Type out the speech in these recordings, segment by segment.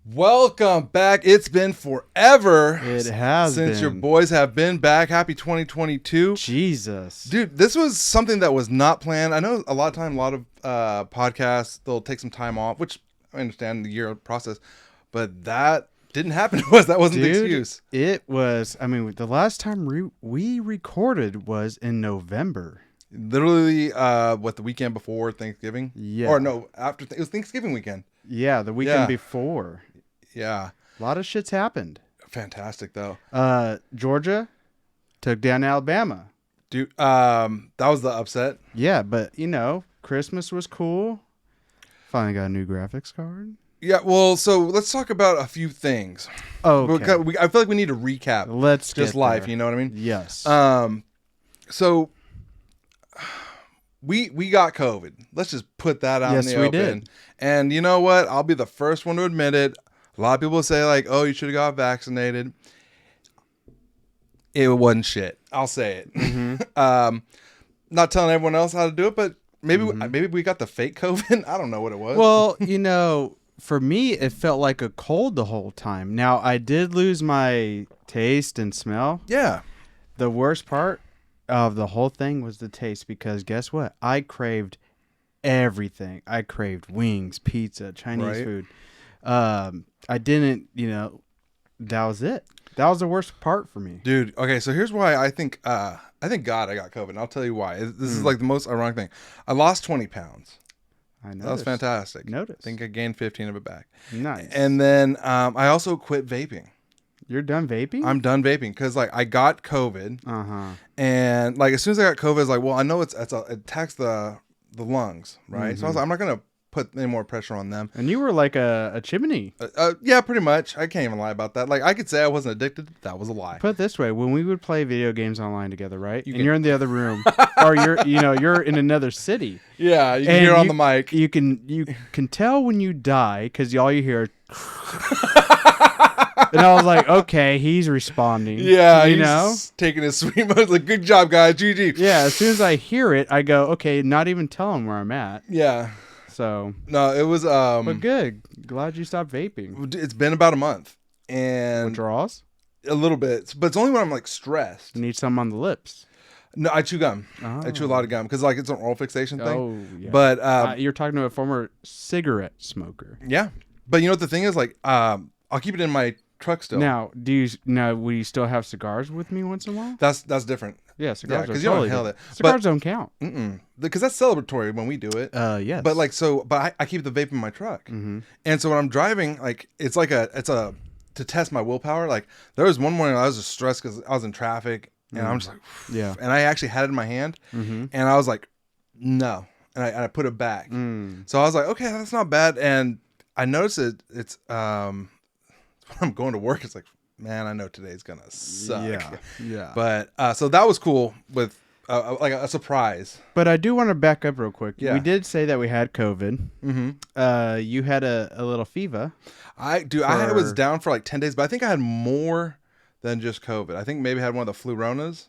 Welcome back. It's been forever. It has since been. your boys have been back. Happy 2022. Jesus. Dude, this was something that was not planned. I know a lot of podcasts, they'll take some time off, which I understand the year process, but that didn't happen to us. That wasn't the excuse. It was, the last time we recorded was in November. Literally, the weekend before Thanksgiving? Yeah. Or no, after, it was Thanksgiving weekend. Yeah, the weekend before. Yeah. A lot of shit's happened. Fantastic, though. Georgia took down Alabama. Dude, that was the upset. Yeah, but, Christmas was cool. Finally got a new graphics card. Yeah, well, so let's talk about a few things. Oh, okay. I feel like we need to recap. Let's just get life, there. you know what I mean? Yes. So we got COVID. Let's just put that out in the open. Did. And you know what? I'll be the first one to admit it. A lot of people say like, "Oh, you should have got vaccinated." It wasn't shit. I'll say it. Mm-hmm. Not telling everyone else how to do it, but maybe we got the fake COVID. I don't know what it was. Well, for me, it felt like a cold the whole time. Now, I did lose my taste and smell. Yeah. The worst part of the whole thing was the taste, because guess what? I craved everything. I craved wings, pizza, Chinese food. I didn't, that was it. That was the worst part for me. Dude, okay, so here's why I think God I got COVID, and I'll tell you why. This is like the most ironic thing. I lost 20 pounds. I know. That was fantastic. Notice. I think I gained 15 of it back. Nice. And then I also quit vaping. You're done vaping? I'm done vaping because I got COVID. Uh-huh. And like as soon as I got COVID, I was like, well, I know it attacks the lungs, right? So I was like, I'm not gonna put any more pressure on them. And you were like a chimney. Yeah, pretty much. I can't even lie about that. Like I could say I wasn't addicted. That was a lie. Put it this way: when we would play video games online together, right? You're in the other room, or you're in another city. Yeah, you can hear on the mic. You can tell when you die because all you hear. And I was like, okay, he's responding. Yeah, he's taking his sweet mode. Like, good job, guys. GG. Yeah, as soon as I hear it, I go, okay, not even tell him where I'm at. Yeah. So. No, it was. But good. Glad you stopped vaping. It's been about a month. And withdrawals? A little bit. But it's only when I'm like stressed. You need some on the lips. No, I chew gum. Oh. I chew a lot of gum because like it's an oral fixation thing. Oh, yeah. But you're talking to a former cigarette smoker. Yeah. But you know what the thing is? Like, I'll keep it in my truck still. Now, will you still have cigars with me once in a while? That's different. Yeah, cigars because are you don't totally inhale different. it. Cigars don't count. Because that's celebratory when we do it. Yes. But like but I keep the vape in my truck. Mm-hmm. And so when I'm driving, like it's to test my willpower. Like there was one morning I was just stressed because I was in traffic and I'm just like, yeah. And I actually had it in my hand and I was like, no, and I put it back. So I was like, okay, that's not bad. And I noticed it's when I'm going to work, it's like, man, I know today's gonna suck. Yeah. But so that was cool with like a surprise. But I do want to back up real quick. Yeah. We did say that we had COVID. Mm-hmm. You had a little fever. I was down for like 10 days, but I think I had more than just COVID. I think maybe I had one of the fluronas.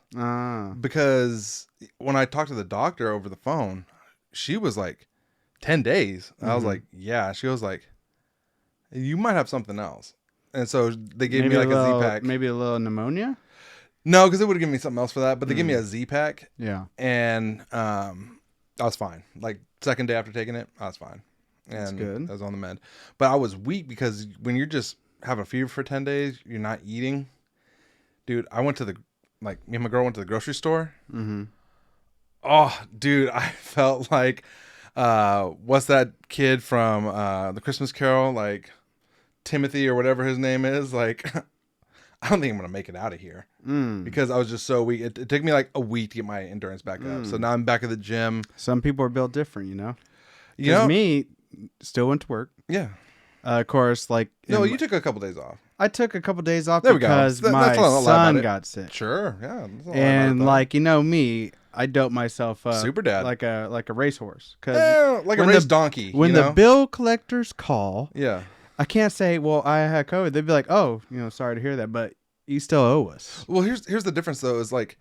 Because when I talked to the doctor over the phone, she was like 10 days. I was like, yeah. She was like, you might have something else. And so they gave me like a Z-Pack. Maybe a little pneumonia? No, because it would have given me something else for that. But they gave me a Z-Pack. Yeah. And I was fine. Like second day after taking it, I was fine. And that's good. I was on the med. But I was weak because when you're just having a fever for 10 days, you're not eating. Dude, I went to me and my girl went to the grocery store. Mm-hmm. Oh, dude, I felt like, what's that kid from the Christmas Carol? Like, Timothy or whatever his name is. Like, I don't think I'm gonna make it out of here because I was just so weak. It took me like a week to get my endurance back up. So now I'm back at the gym. Some people are built different, Because me, still went to work. Yeah. Of course, like no, you took a couple days off. I took a couple days off there we because go. my son got sick. Sure, yeah. And like me, I dope myself up, super dad, like a racehorse, like a race donkey. When the bill collectors call, yeah. I can't say, well, I had COVID. They'd be like, oh, sorry to hear that, but you still owe us. Well, here's the difference, though, is like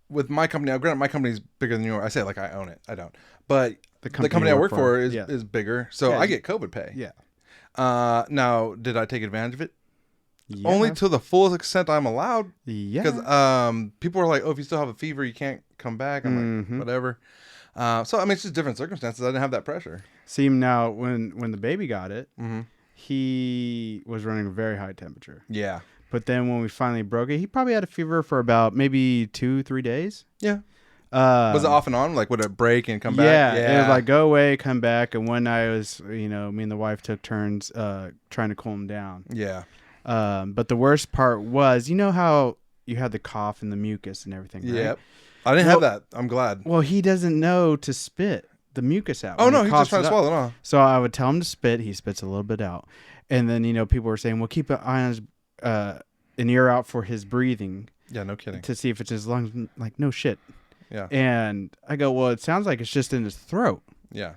with my company, now granted, my company's bigger than yours. I say like I own it. I don't. But the company I work for is bigger, so I get COVID pay. Yeah. Now, did I take advantage of it? Yeah. Only to the fullest extent I'm allowed. Yeah. Because people are like, oh, if you still have a fever, you can't come back. I'm like, whatever. So, I mean, it's just different circumstances. I didn't have that pressure. See, now, when the baby got it, he was running a very high temperature. Yeah. But then when we finally broke it, he probably had a fever for about maybe 2-3 days. Yeah. Was it off and on? Like, would it break and come back? Yeah. It would like go away, come back. And one night was, me and the wife took turns trying to cool him down. Yeah. But the worst part was, you know how you had the cough and the mucus and everything, right? Yep. I didn't have that. I'm glad. Well, he doesn't know to spit the mucus out. Oh, no, he's just trying to swallow it off. So I would tell him to spit. He spits a little bit out. And then, people were saying, well, keep an eye on his, an ear out for his breathing. Yeah, no kidding. To see if it's his lungs. Like, no shit. Yeah. And I go, well, it sounds like it's just in his throat. Yeah.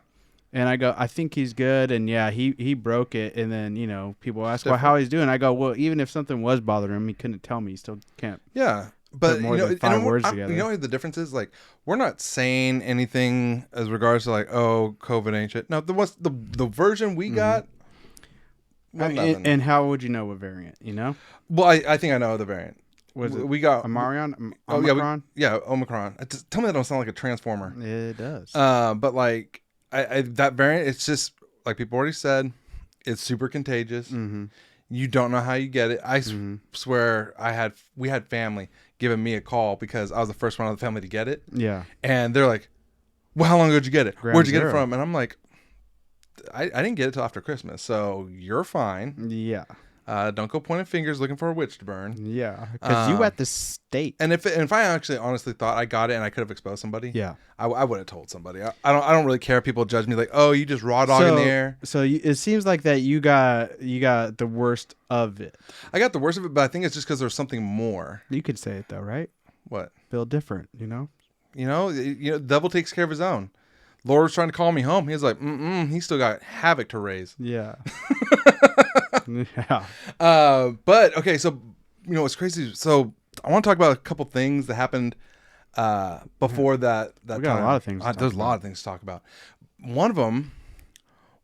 And I go, I think he's good. And yeah, he broke it. And then, people ask, well, how he's doing. I go, well, even if something was bothering him, he couldn't tell me. He still can't. Yeah. But more than 5 words together. You know what the difference is? Like, we're not saying anything as regards to like, oh, COVID ain't shit. No, the version we got. And how would you know what variant? Well, I think I know the variant. We got Omicron? Omicron. Tell me that don't sound like a transformer. It does. But like I that variant, it's just like people already said, it's super contagious. You don't know how you get it. I swear we had family giving me a call because I was the first one of the family to get it. Yeah. And they're like, well, how long ago did you get it? Ground Where'd you get zero. it from? And I'm like, I didn't get it till after Christmas, so you're fine. Yeah. Don't go pointing fingers looking for a witch to burn. Yeah. Because you at the state. And if I actually honestly thought I got it and I could have exposed somebody, yeah, I would have told somebody. I don't really care if people judge me like, oh, you just raw dog in the air. So it seems like that you got the worst of it. I got the worst of it, but I think it's just because there's something more. You could say it though, right? What? Feel different, the devil takes care of his own. Lord was trying to call me home. He's like, he still got havoc to raise. Yeah. Yeah. But okay, so what's crazy. So I want to talk about a couple things that happened before that we got time. a lot of things. There's a lot of things to talk about. One of them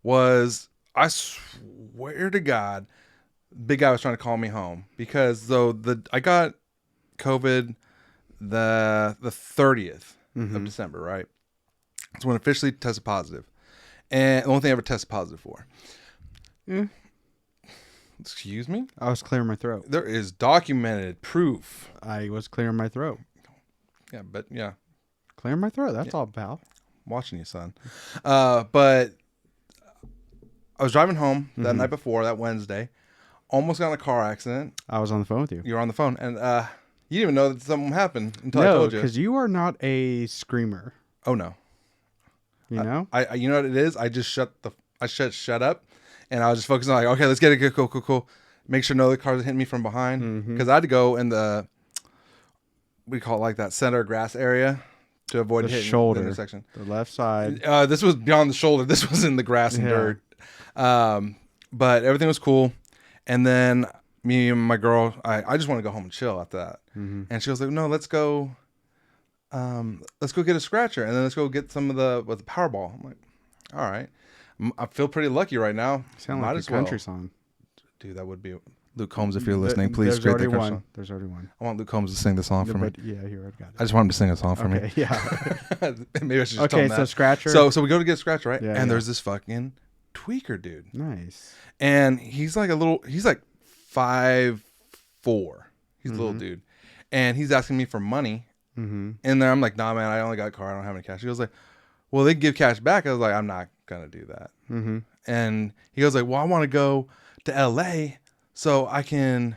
was, I swear to God, big guy was trying to call me home because I got COVID the 30th of December, right? That's when I officially tested positive. And the only thing I ever tested positive for. Yeah. Excuse me? I was clearing my throat. There is documented proof. I was clearing my throat. Yeah, but yeah. Clearing my throat. That's all, pal. Watching you, son. But I was driving home that night before, that Wednesday. Almost got in a car accident. I was on the phone with you. You were on the phone. And you didn't even know that something happened until I told you. No, because you are not a screamer. Oh, no. You know? I you know what it is? I just shut up, and I was just focusing on like, okay, let's get it, cool. Make sure no other cars are hitting me from behind, because I had to go in the, we call it like that center grass area to avoid hitting shoulder, the intersection. The left side. This was beyond the shoulder. This was in the grass and dirt. But everything was cool, and then me and my girl, I just want to go home and chill after that, and she was like, no, let's go get a scratcher, and then let's go get some of the Powerball. I'm like, all right. I feel pretty lucky right now. Sound like a country song. Dude, that would be Luke Combs. If you're listening, please create that country song. There's already one. I want Luke Combs to sing the song for me. Yeah, he already got it. I just want him to sing a song for me. Yeah. Maybe I should just tell him that. So scratcher. So we go to get a scratcher, right? Yeah, and there's this fucking tweaker dude. Nice. And he's like 5'4". He's a little dude. And he's asking me for money. And then I'm like, nah, man, I only got a car. I don't have any cash. He goes like, well, they give cash back. I was like, I'm not going to do that. And he goes like, well, I want to go to LA so I can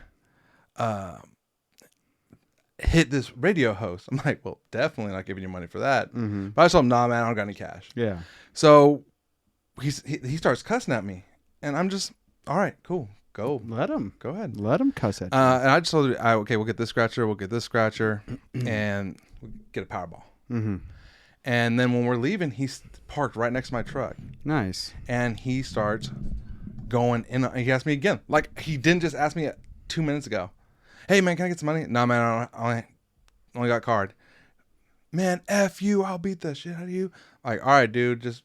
hit this radio host. I'm like, well, definitely not giving you money for that. But I told him, nah, man, I don't got any cash. Yeah. So he starts cussing at me. And I'm just, all right, cool. Go. Let him. Go ahead. Let him cuss at you. And I just told him, okay, we'll get this scratcher, and we'll get a Powerball. And then when we're leaving, he's parked right next to my truck. Nice. And he starts going in. He asked me again. Like, he didn't just ask me 2 minutes ago. Hey, man, can I get some money? No, man, I only got card. Man, F you. I'll beat the shit out of you. Like, all right, dude, just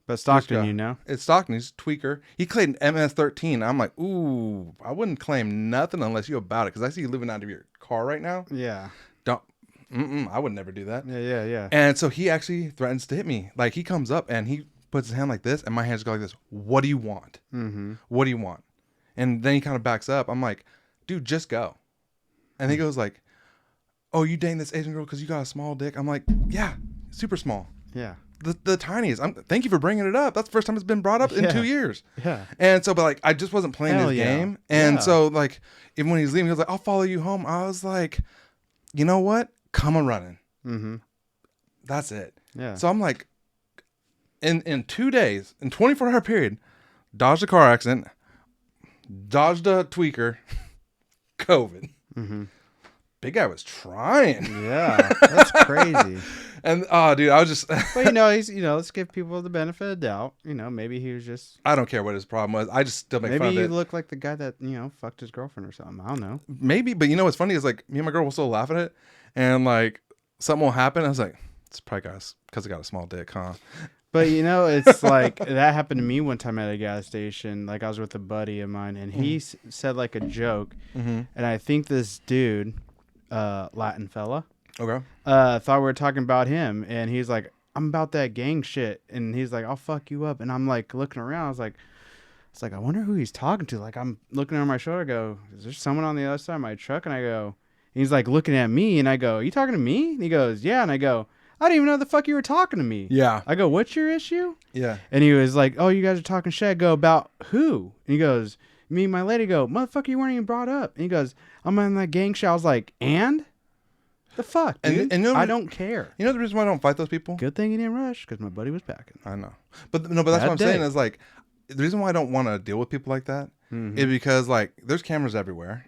But Stockton, you know? It's Stockton. He's a tweaker. He claimed MS-13. I'm like, ooh, I wouldn't claim nothing unless you about it. Because I see you living out of your car right now. Yeah. I would never do that. Yeah. And so he actually threatens to hit me. Like, he comes up and he puts his hand like this, and my hands go like this. What do you want? Mm-hmm. What do you want? And then he kind of backs up. I'm like, dude, just go. And he goes like, oh, you dating this Asian girl because you got a small dick? I'm like, yeah, super small. Yeah. The tiniest. Thank you for bringing it up. That's the first time it's been brought up in 2 years. Yeah. And so, but like, I just wasn't playing his game. And so, like, even when he's leaving, he was like, I'll follow you home. I was like, you know what? Come a running. Mm-hmm. That's it. Yeah. So I'm like, in 2 days, in 24-hour period, dodged a car accident, dodged a tweaker, COVID. Mm-hmm. Big guy was trying. Yeah, that's crazy. And dude, I was just. Well, let's give people the benefit of doubt. Maybe he was just. I don't care what his problem was. I just still make fun of it. Maybe you look like the guy that fucked his girlfriend or something. I don't know. Maybe, but what's funny is like me and my girl will still laugh at it, and like something will happen. I was like, it's probably because I got a small dick, huh? But it's like that happened to me one time at a gas station. Like I was with a buddy of mine, and he said like a joke, and I think this dude, Latin fella, okay, thought we were talking about him, and he's like, "I'm about that gang shit," and he's like, "I'll fuck you up," and I'm like looking around, I was like, I wonder who he's talking to. Like I'm looking over my shoulder, I go, "Is there someone on the other side of my truck?" And I go, he's like looking at me, and I go, "You talking to me?" And he goes, "Yeah," and I go, I didn't even know the fuck you were talking to me. Yeah. I go, what's your issue? Yeah. And he was like, oh, you guys are talking shit. I go, about who? And he goes, me and my lady. Go, motherfucker, you weren't even brought up. And he goes, I'm on that gang shit. I was like, and? The fuck, dude? And I don't care. You know the reason why I don't fight those people? Good thing he didn't rush, because my buddy was packing. I know. But that's what I'm saying is like, the reason why I don't want to deal with people like that is because like there's cameras everywhere.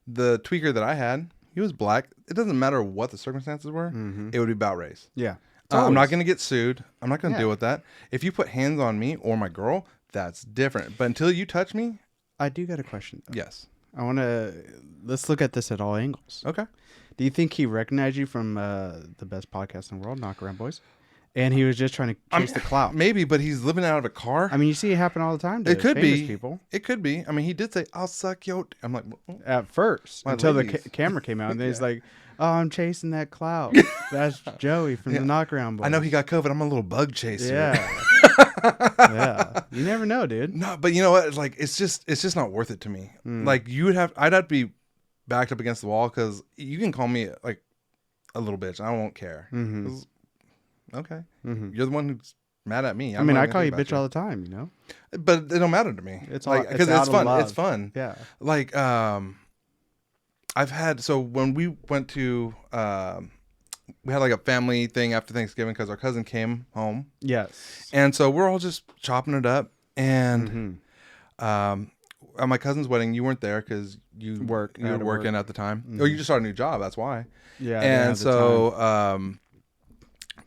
The tweaker that I had, he was black. It doesn't matter what the circumstances were. It would be about race. Yeah. I'm not going to get sued. I'm not going to deal with that. If you put hands on me or my girl, that's different. But until you touch me. I do got a question, though. Yes. Let's look at this at all angles. Okay. Do you think he recognized you from the best podcast in the world, Knock Around Boys? And he was just trying to chase the clout. Maybe, but he's living out of a car. I mean, you see it happen all the time to it could famous be. people. It could be. I mean, he did say, I'll suck yo. I'm like, at first, until the camera came out. And then he's like, oh, I'm chasing that clout. That's Joey from the Knock Around Boys. I know he got COVID. I'm a little bug chaser. Yeah. Yeah. You never know, dude. No, but you know what? Like, it's just not worth it to me. Like, I'd have to be backed up against the wall because you can call me like a little bitch. I won't care. Okay. You're the one who's mad at me. I mean, I call you bitch all the time, you know? But it don't matter to me. It's like, because it's fun. It's fun. Yeah. Like, so when we went to, we had like a family thing after Thanksgiving because our cousin came home. Yes. And so we're all just chopping it up. And at my cousin's wedding, you weren't there because you were working at the time. Or you just started a new job. That's why. Yeah. And so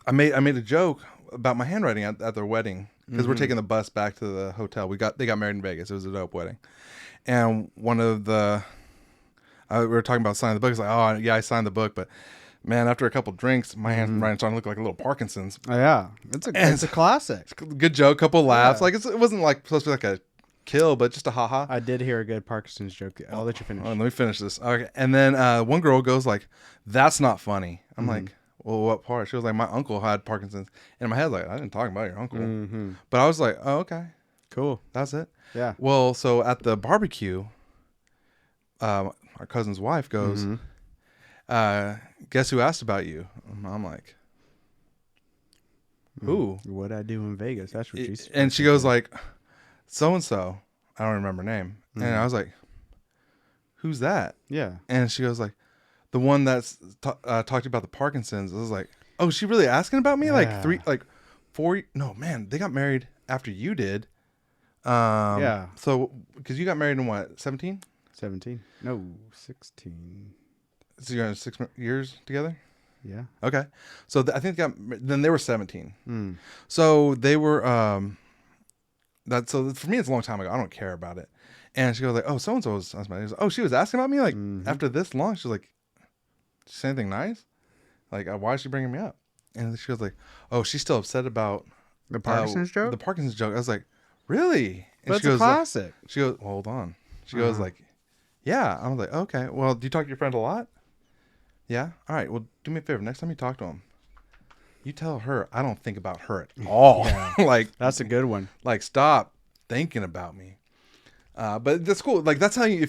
I made a joke about my handwriting at their wedding because we're taking the bus back to the hotel. They got married in Vegas. It was a dope wedding. And one of the we were talking about signing the book. It's like, oh yeah, I signed the book, but man, after a couple drinks, my handwriting's starting to look like a little Parkinson's. Oh yeah, it's a classic. Good joke, couple laughs. Like it wasn't like supposed to be like a kill, but just a haha. I did hear a good Parkinson's joke. I'll let you finish. Oh, let me finish this. Okay, and then one girl goes like, "That's not funny." I'm like, well, what part? She was like, my uncle had Parkinson's. And in my head, like, I didn't talk about your uncle. But I was like, oh, okay. Cool. That's it. Yeah. Well, so at the barbecue, our cousin's wife goes, guess who asked about you? I'm like, who? What'd I do in Vegas? That's what she said. And she goes like, so-and-so. I don't remember her name. And I was like, who's that? Yeah. And she goes like, the one that's talked about the Parkinson's. I was like, oh, she really asking about me? Yeah. Like 4? No, man, they got married after you did. Yeah. So, because you got married in what, 17? 17. No, 16. So you got 6 years together? Yeah. Okay. So I think then they were 17. So they were, so for me, it's a long time ago. I don't care about it. And she goes like, oh, so-and-so was asking about me. Oh, she was asking about me? Like, after this long? She was like, did she say anything nice? Like, why is she bringing me up? And she goes like, oh, she's still upset about The Parkinson's joke? The Parkinson's joke. I was like, really? And That's a classic. She goes, well, hold on. She goes like, yeah. I was like, okay. Well, do you talk to your friend a lot? Yeah. All right. Well, do me a favor. Next time you talk to him, you tell her I don't think about her at all. Yeah. Like, that's a good one. Like, stop thinking about me. But that's cool. Like, that's how you,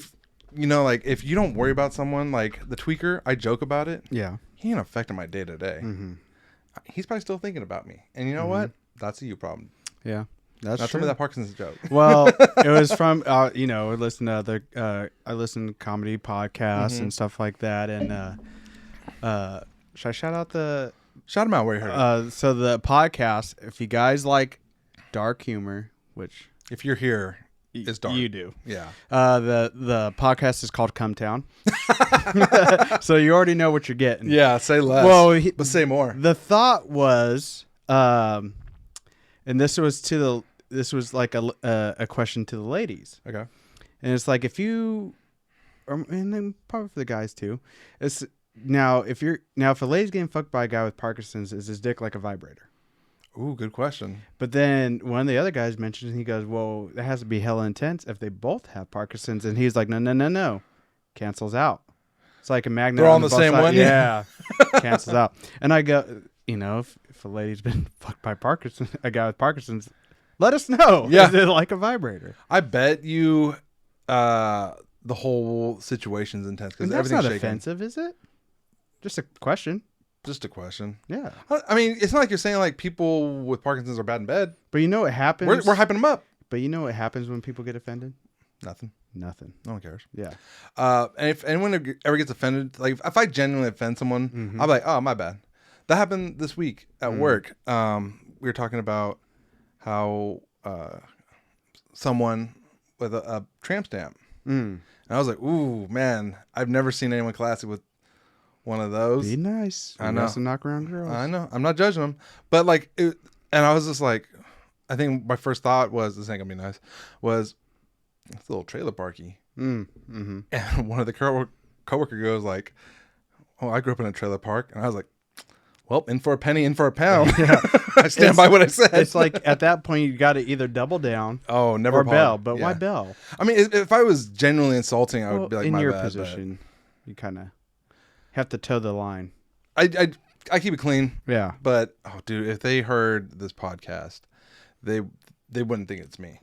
if you don't worry about someone, like the tweaker, I joke about it. Yeah. He ain't affecting my day to day. He's probably still thinking about me. And you know what? That's a you problem. Yeah. That's Not true. some of that Parkinson's joke. Well, it was from, I listen to I listen to comedy podcasts and stuff like that. And, should I shout out shout them out where you heard it. So the podcast, if you guys like dark humor, which if you're here, it's dark. You do. Yeah. The podcast is called Come Town. So you already know what you're getting. Yeah. Say less. Well, but say more. The thought was, and this was like a question to the ladies. Okay. And it's like, if you, and then probably for the guys too, it's if a lady's getting fucked by a guy with Parkinson's, is his dick like a vibrator? Ooh, good question. But then one of the other guys mentions, he goes, well, that has to be hella intense if they both have Parkinson's. And he's like, no. Cancels out. It's like a magnet. They're all on the same one? Yeah. Cancels out. And I go, if a lady's been fucked by Parkinson's, a guy with Parkinson's, let us know. Yeah. Is it like a vibrator? I bet you the whole situation's intense. Because that's not offensive, is it? Just a question. Just a question. Yeah. I mean, it's not like you're saying like people with Parkinson's are bad in bed. But you know what happens? We're hyping them up. But you know what happens when people get offended? Nothing. No one cares. Yeah. And if anyone ever gets offended, like if I genuinely offend someone, I'll be like, oh, my bad. That happened this week at work. We were talking about how someone with a tramp stamp. And I was like, ooh, man, I've never seen anyone classy with one of those. Be nice. I know. Some knock around girls. I know. I'm not judging them. But like, and I was just like, I think my first thought was, this ain't gonna be nice, was it's a little trailer parky. And one of the coworker goes like, oh, I grew up in a trailer park. And I was like, well, in for a penny, in for a pound. Yeah. I stand by what I said. It's like at that point you got to either double down. Oh, never or bell. But why bell? I mean, if I was genuinely insulting, I would be like, in my your bad, position, you kind of have to toe the line. I keep it clean. Yeah. But oh, dude, if they heard this podcast, they wouldn't think it's me.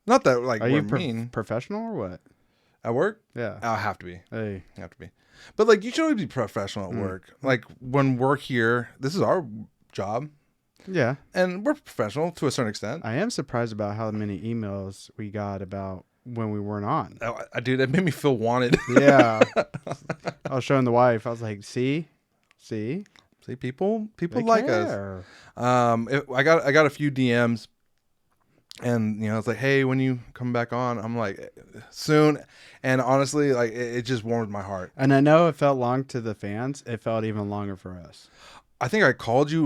Not that like are we're you mean. Professional or what? At work? Yeah. I'll have to be. Hey. You have to be. But like, you should always be professional at work. Like when we're here, this is our job. Yeah. And we're professional to a certain extent. I am surprised about how many emails we got about when we weren't on. Dude, it made me feel wanted. Yeah. I was showing the wife. I was like, see, people like care. Us. I got a few DMs, and it's like, hey, when you come back on? I'm like, soon. And honestly, like it just warmed my heart. And I know it felt long to the fans. It felt even longer for us. I think I called you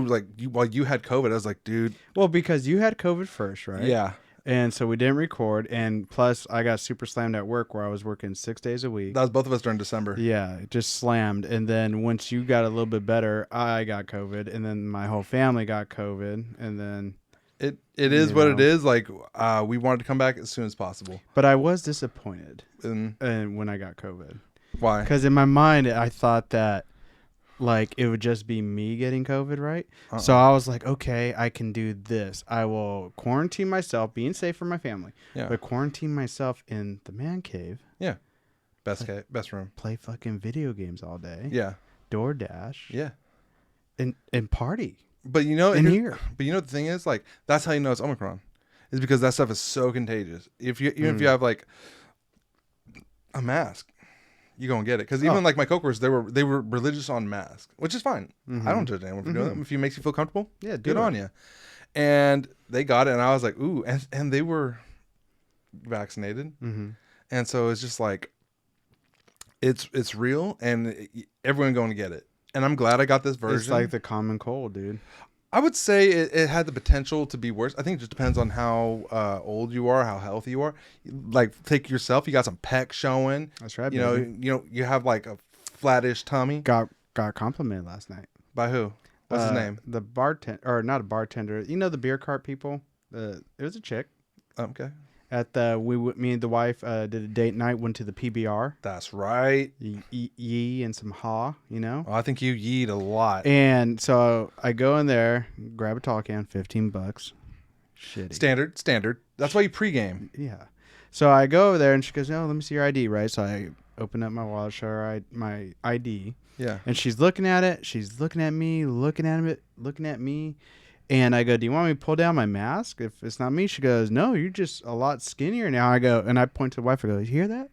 while you had COVID. I was like, dude. Well, because you had COVID first, right? Yeah. And so we didn't record. And plus, I got super slammed at work where I was working 6 days a week. That was both of us during December. Yeah, just slammed. And then once you got a little bit better, I got COVID. And then my whole family got COVID. And then... It is what it is. Like, we wanted to come back as soon as possible. But I was disappointed and when I got COVID. Why? Because in my mind, I thought that like it would just be me getting COVID, right? So I was like, okay, I can do this. I will quarantine myself, being safe for my family. Yeah. But quarantine myself in the man cave. Yeah. Best room. Play fucking video games all day. Yeah. DoorDash. Yeah. And party. But in here. But the thing is, like, that's how you know it's Omicron, is because that stuff is so contagious. If you if you have like a mask, you gonna get it. Because even like my coworkers, they were religious on masks, which is fine. I don't judge anyone for doing that. If it makes you feel comfortable, yeah, good on you. And they got it, and I was like, ooh, and they were vaccinated, and so it's just like it's real, and everyone going to get it. And I'm glad I got this version. It's like the common cold, dude. I would say it had the potential to be worse. I think it just depends on how old you are, how healthy you are. Like, take yourself. You got some pecs showing. That's right. You have like a flattish tummy. Got complimented last night By who? What's his name? The bartender, or not a bartender. You know the beer cart people. It was a chick. Okay. At me and the wife did a date night. Went to the PBR. That's right. Yee and some ha. You know. Oh, I think you yeet a lot. And so I go in there, grab a tall can, $15. Shitty. Standard. That's why you pregame. Yeah. So I go over there and she goes, "No, let me see your ID." Right. So I open up my wallet, show her my ID. Yeah. And she's looking at it. She's looking at me, looking at me. And I go, "Do you want me to pull down my mask? If it's not me," she goes, "No, you're just a lot skinnier now." I go, and I point to the wife. I go, "You hear that?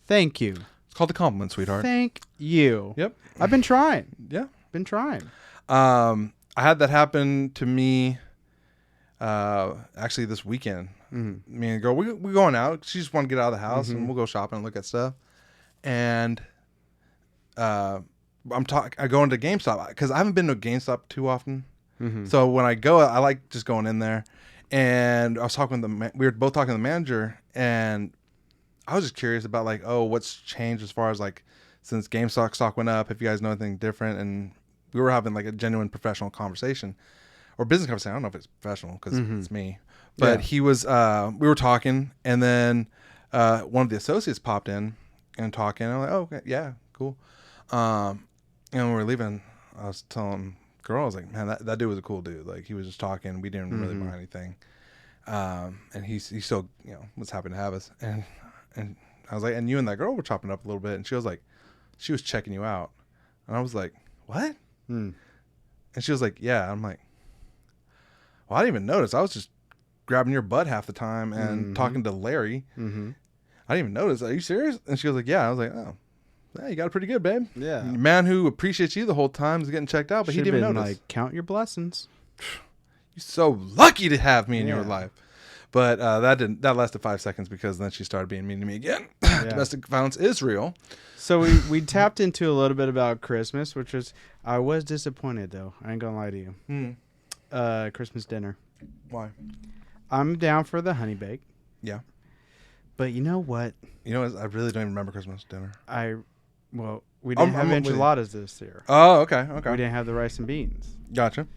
Thank you. It's called a compliment, sweetheart." Thank you. Yep. I've been trying. Yeah. Been trying. I had that happen to me actually this weekend. Mm-hmm. Me and the girl, we going out. She just wanted to get out of the house, and we'll go shopping and look at stuff. And I go into GameStop because I haven't been to GameStop too often. Mm-hmm. So when I go, I like just going in there. And I was talking with we were both talking to the manager, and I was just curious about like, what's changed as far as like since GameStop stock went up. If you guys know anything different, and we were having like a genuine professional conversation or business conversation. I don't know if it's professional because it's me, but he was. We were talking, and then one of the associates popped in and talking. I'm like, "Oh, okay, yeah, cool." And when we were leaving, I was telling the girl, I was like, "Man, that dude was a cool dude. Like he was just talking. We didn't really buy anything." And he still, was happy to have us. And I was like, "And you and that girl were chopping up a little bit." And she was like, she was checking you out. And I was like, "What?" And she was like, "Yeah." I'm like, "Well, I didn't even notice. I was just grabbing your butt half the time and talking to Larry. I didn't even notice. Are you serious?" And she was like, "Yeah." I was like, "Oh, yeah, you got it pretty good, babe." Yeah. The man who appreciates you the whole time is getting checked out, but he didn't even notice. Like, count your blessings. You're so lucky to have me in your life. But that lasted 5 seconds because then she started being mean to me again. Domestic violence is real. So we tapped into a little bit about Christmas, which I was disappointed though. I ain't gonna lie to you. Christmas dinner. Why? I'm down for the honey bake. Yeah. But you know what? You know, I really don't even remember Christmas dinner. We didn't have enchiladas this year. Oh, okay. We didn't have the rice and beans. Gotcha.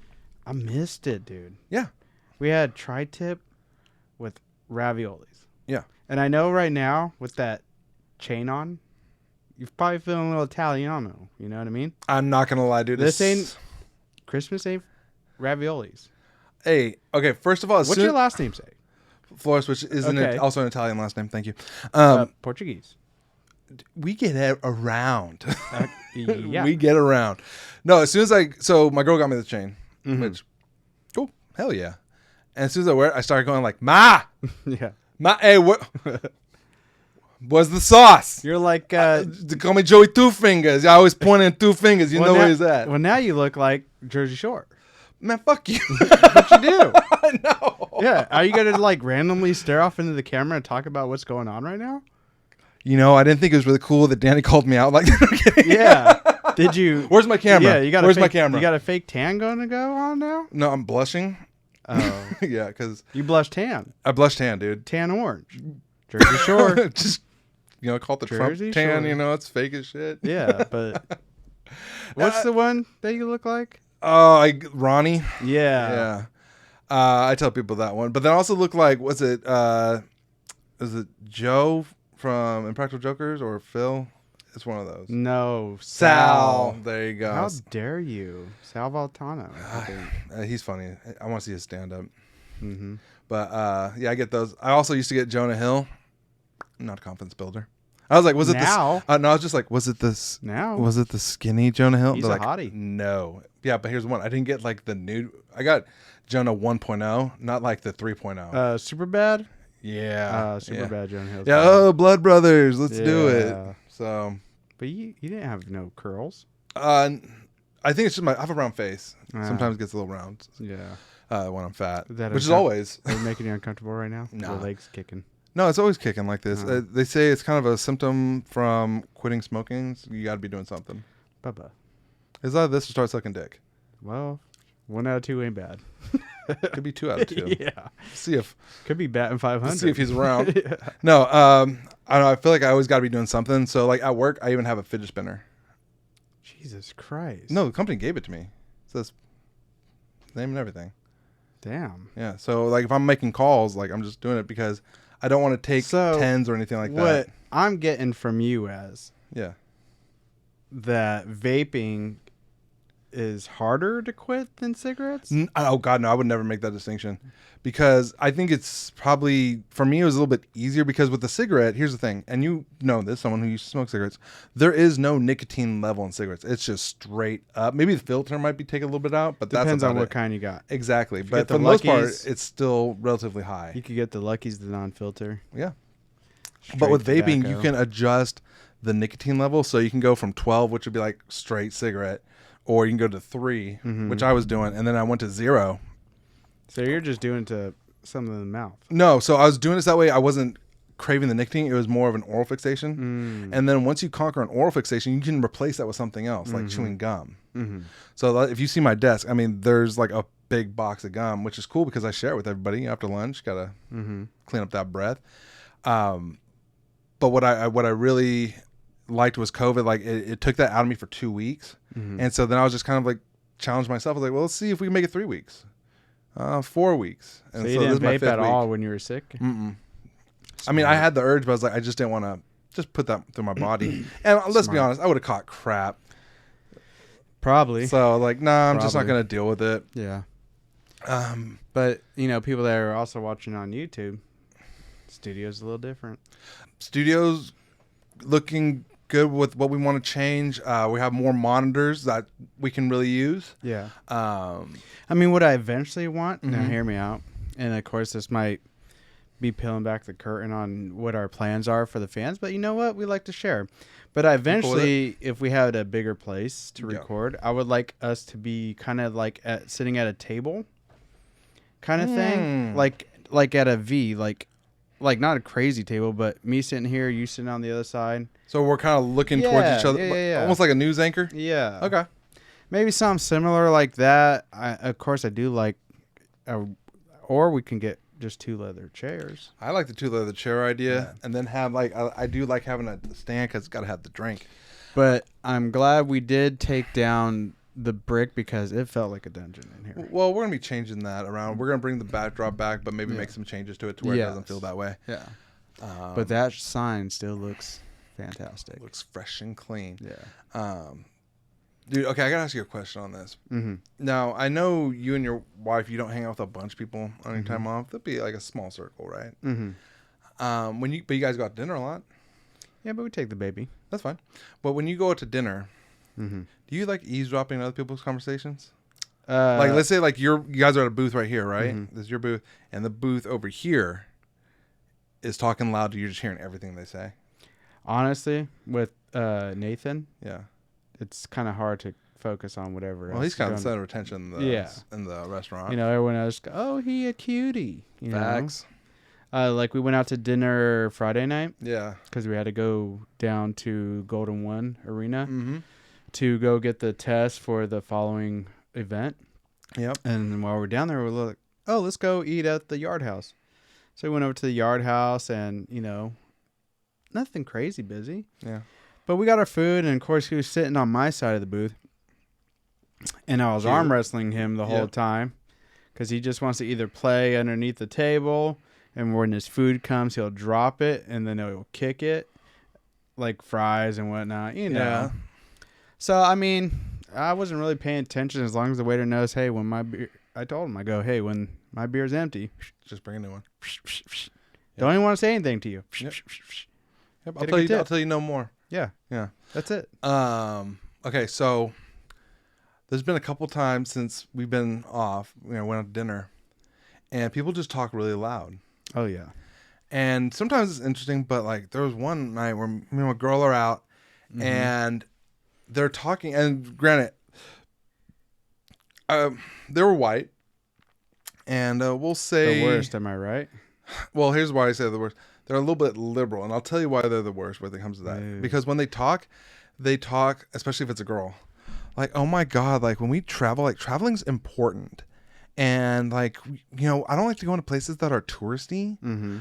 I missed it, dude. Yeah. We had tri-tip with raviolis. Yeah. And I know right now with that chain on, you're probably feeling a little Italiano. You know what I mean? I'm not going to lie, dude. This ain't Christmas ain't raviolis. Hey, okay, first of all, what's your last name say? Flores, which is also an Italian last name. Thank you. Portuguese. We get around. Yeah. We get around. No, as soon as my girl got me the chain, which, oh, hell yeah. And as soon as I wear it, I started going like, "Ma!" Yeah. "Ma, hey, what? What's the sauce?" You're like, they call me Joey Two Fingers. I always pointing at 2 fingers. You know where he's at. Well, now you look like Jersey Shore. Man, fuck you. What you do? I know. Yeah. Are you going to like randomly stare off into the camera and talk about what's going on right now? I didn't think it was really cool that Danny called me out like that. Yeah. Did you? Where's my camera? Yeah. Where's my camera? You got a fake tan going to go on now? No, I'm blushing. Oh. Yeah, because you blush tan. I blush tan, dude. Tan orange. Jersey Shore. Just, call it the Jersey Trump tan. Shore. It's fake as shit. Yeah, but what's the one that you look like? Oh, Ronnie. Yeah. I tell people that one, but they also look like, is it Joe from Impractical Jokers or Phil? It's one of those. No, Sal. There you go. How dare you, Sal Voltano? He's funny. I want to see his stand up. Mm-hmm. But I get those. I also used to get Jonah Hill. Not a confidence builder. I was like, was it now? This? No, I was just like, was it this? Now? Was it the skinny Jonah Hill? He's a hottie. No. Yeah, but here's one. I didn't get like the nude. I got Jonah 1.0, not like the 3.0. Super bad. Yeah. Super bad Jonah Hill. Yeah. Oh, Blood Brothers. Let's do it. So. But you didn't have no curls. I think it's just I have a round face. Sometimes it gets a little round. Yeah. When I'm fat, which is always. Are you making you uncomfortable right now? No. Your legs kicking. No, it's always kicking like this. They say it's kind of a symptom from quitting smoking. So you got to be doing something. Bubba. It's either this or start sucking dick. Well, 1 out of 2 ain't bad. Could be 2 out of 2. Yeah. See if could be batting 500. See if he's around. Yeah. No, I don't know. I feel like I always got to be doing something. So like at work, I even have a fidget spinner. Jesus Christ. No, the company gave it to me. says name and everything. Damn. Yeah. So like if I'm making calls, like I'm just doing it because I don't want to take tens or anything like that. What I'm getting from you yeah, that vaping is harder to quit than cigarettes? Oh God, no! I would never make that distinction because I think it's probably for me it was a little bit easier because with the cigarette, here's the thing, and you know this, someone who used to smoke cigarettes, there is no nicotine level in cigarettes. It's just straight up. Maybe the filter might be taken a little bit out, but depends on what it. kind you got. Exactly, but for the most part, it's still relatively high. You could get the Luckies, the non-filter. Yeah, but with vaping, you can adjust the nicotine level, so you can go from 12, which would be like straight cigarette. Or you can go to 3, which I was doing, and then I went to 0. So you're just doing it to something in the mouth? No, so I was doing this that way. I wasn't craving the nicotine. It was more of an oral fixation. And then once you conquer an oral fixation, you can replace that with something else, like chewing gum. So if you see my desk, I mean, there's like a big box of gum, which is cool because I share it with everybody after lunch. Got to clean up that breath. But what I really liked was COVID. Like it took that out of me for 2 weeks. And so then I was just kind of like challenged myself. I was like, well, let's see if we can make it 3 weeks, 4 weeks. And so you didn't vape at all when you were sick? I mean, I had the urge, but I was like, I just didn't want to just put that through my body. And let's be honest, I would have caught crap. Probably. So like, nah, I'm just not going to deal with it. Yeah. But you know, people that are also watching on YouTube, studio's a little different. Studio's looking good with what we want to change. We have more monitors that we can really use. Yeah. I mean, what I eventually want, now hear me out, and of course this might be peeling back the curtain on what our plans are for the fans, but you know what? We like to share. But eventually, if we had a bigger place to record, I would like us to be kind of like sitting at a table kind of thing. Like at a V, like not a crazy table, but me sitting here, you sitting on the other side. So we're kind of looking towards each other, almost like a news anchor. Yeah. Okay. Maybe something similar like that. Of course, I do like, or we can get just 2 leather chairs. I like the 2 leather chair idea, and then have like I do like having a stand because it's got to have the drink. But I'm glad we did take down the brick because it felt like a dungeon in here. Well, we're gonna be changing that around. We're gonna bring the backdrop back, but maybe make some changes to it to where it doesn't feel that way. Yeah. But that sign still looks fantastic. Looks fresh and clean. Yeah. Dude, okay, I gotta ask you a question on this. Now, I know you and your wife, you don't hang out with a bunch of people on your time off. That'd be like a small circle, right? But you guys go out to dinner a lot. Yeah, but we take the baby. That's fine. But when you go out to dinner, do you like eavesdropping other people's conversations? Like, let's say like you guys are at a booth right here, right? This is your booth, and the booth over here is talking loud. You're just hearing everything they say. Honestly, with Nathan, yeah, it's kind of hard to focus on whatever. Well, he's kind of the center of attention in the restaurant. You know, everyone else, oh, he a cutie. Facts. Like we went out to dinner Friday night. Yeah. Because we had to go down to Golden One Arena to go get the test for the following event. Yep. And while we're down there, we're like, oh, let's go eat at the Yard House. So we went over to the Yard House and, you know, nothing crazy busy. Yeah. But we got our food, and of course he was sitting on my side of the booth. And I was arm wrestling him the whole time because he just wants to either play underneath the table, and when his food comes, he'll drop it, and then he'll kick it, like fries and whatnot, you know. Yeah. So, I mean, I wasn't really paying attention as long as the waiter knows, hey, when my beer, I told him, I go, hey, when my beer's empty, just bring a new one. Don't even want to say anything to you. Yep. I'll tell you no more. Yeah. Yeah. That's it. Okay, so there's been a couple times since we've been off, went out to dinner, and people just talk really loud. Oh, yeah. And sometimes it's interesting, but like there was one night where me and my girl are out, and they're talking, and granted, they were white, and we'll say... The worst, am I right? Well, here's why I say the worst. They're a little bit liberal, and I'll tell you why they're the worst when it comes to that. Ew. Because when they talk, especially if it's a girl, like, oh my God, like when we travel, like traveling's important. And like, I don't like to go into places that are touristy.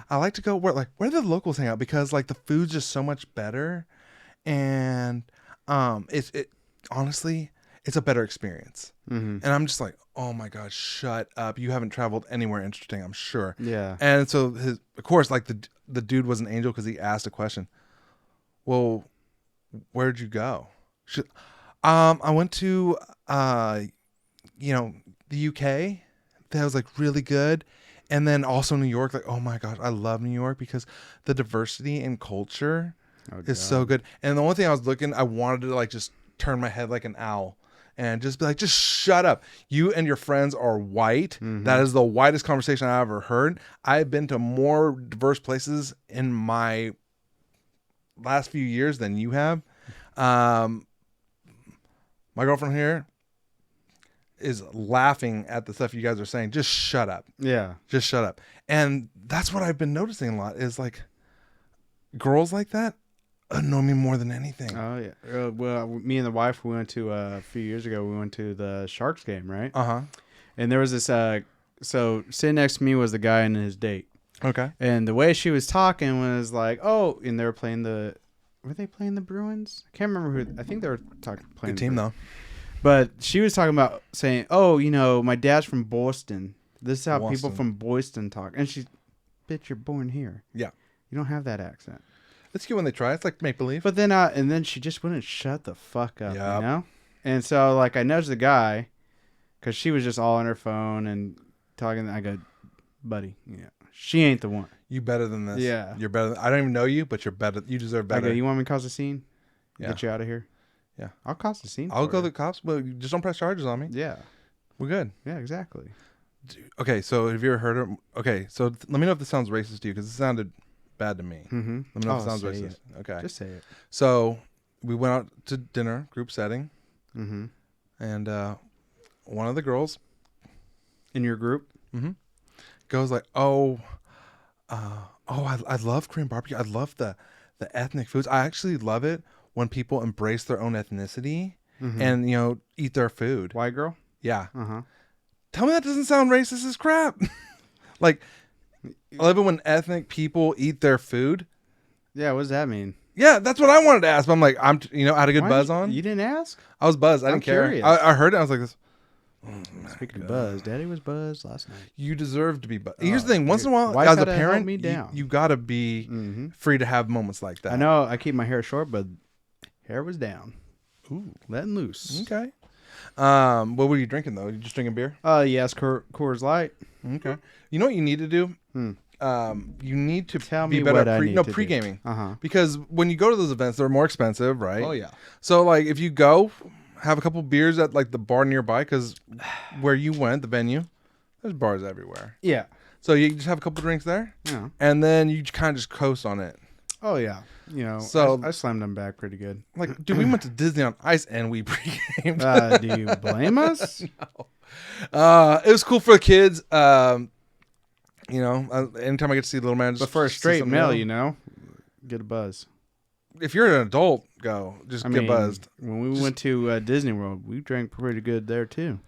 I like to go where the locals hang out because like the food's just so much better. And honestly, it's a better experience. Mm-hmm. And I'm just like, oh my God, shut up. You haven't traveled anywhere interesting, I'm sure. Yeah. And so of course, like the dude was an angel because he asked a question. Well, where'd you go? I went to, the UK. That was like really good. And then also New York. Like, oh my gosh, I love New York because the diversity in culture is so good. And the only thing I wanted to like just turn my head like an owl and just be like, just shut up. You and your friends are white. Mm-hmm. That is the whitest conversation I've ever heard. I've been to more diverse places in my last few years than you have. My girlfriend here is laughing at the stuff you guys are saying. Just shut up. Yeah. Just shut up. And that's what I've been noticing a lot is like girls like that annoy me more than anything. Oh yeah. Well, me and the wife, we went to a few years ago. We went to the Sharks game, right? And there was this. So sitting next to me was the guy and his date. Okay. And the way she was talking was like, oh, and they were playing the. Were they playing the Bruins? I can't remember who. I think they were playing. Good team though. But she was talking about saying, oh, my dad's from Boston. This is how people from Boston talk. And she, bitch, you're born here. Yeah. You don't have that accent. It's cute when they try. It's like make believe. But then, and then she just wouldn't shut the fuck up, And so, like, I nudged the guy because she was just all on her phone and talking. I go, buddy, she ain't the one. You better than this. Yeah. You're better. I don't even know you, but you're better. You deserve better. I go, you want me to cause a scene? Yeah. Get you out of here? Yeah. I'll cause a scene. I'll go to the cops, but just don't press charges on me. Yeah. We're good. Yeah, exactly. Okay, so have you ever heard of... Okay, so let me know if this sounds racist to you, because it sounded bad to me. Mm-hmm. Let me know if it sounds racist. Okay. Just say it. So we went out to dinner, group setting, mm-hmm. and one of the girls... In your group? Mm-hmm. Goes like, I love Korean barbecue. I love the ethnic foods. I actually love it when people embrace their own ethnicity mm-hmm. and, eat their food. White girl? Yeah. Uh-huh. Tell me that doesn't sound racist as crap. Like, I love it when ethnic people eat their food. Yeah, what does that mean? Yeah, that's what I wanted to ask. But I'm like, I had a good buzz on. You didn't ask? I was buzzed. I didn't care. I heard it. I was like, this. Speaking of buzz, Daddy was buzzed last night. You deserve to be buzzed. Here's the thing. Once in a while, as a parent, you got to be mm-hmm. free to have moments like that. I know I keep my hair short, but hair was down. Ooh, letting loose. Okay. What were you drinking, though? You just drinking beer? Yes, Coors Light. Okay. You know what you need to do? You need to tell be me better what at pre-gaming. Because when you go to those events, they're more expensive, right? Oh, yeah. So, like, if you go... have a couple beers at like the bar nearby because where you went, the venue, there's bars everywhere. Yeah. So you just have a couple drinks there, yeah, and then you kind of just coast on it. Oh yeah, So I slammed them back pretty good. Like, dude, we went to Disney on Ice and we pre-gamed. Do you blame us? No. It was cool for the kids. Anytime I get to see Little Man, but for a straight male, get a buzz. If you're an adult, go. Just get buzzed. When we went to Disney World, we drank pretty good there too.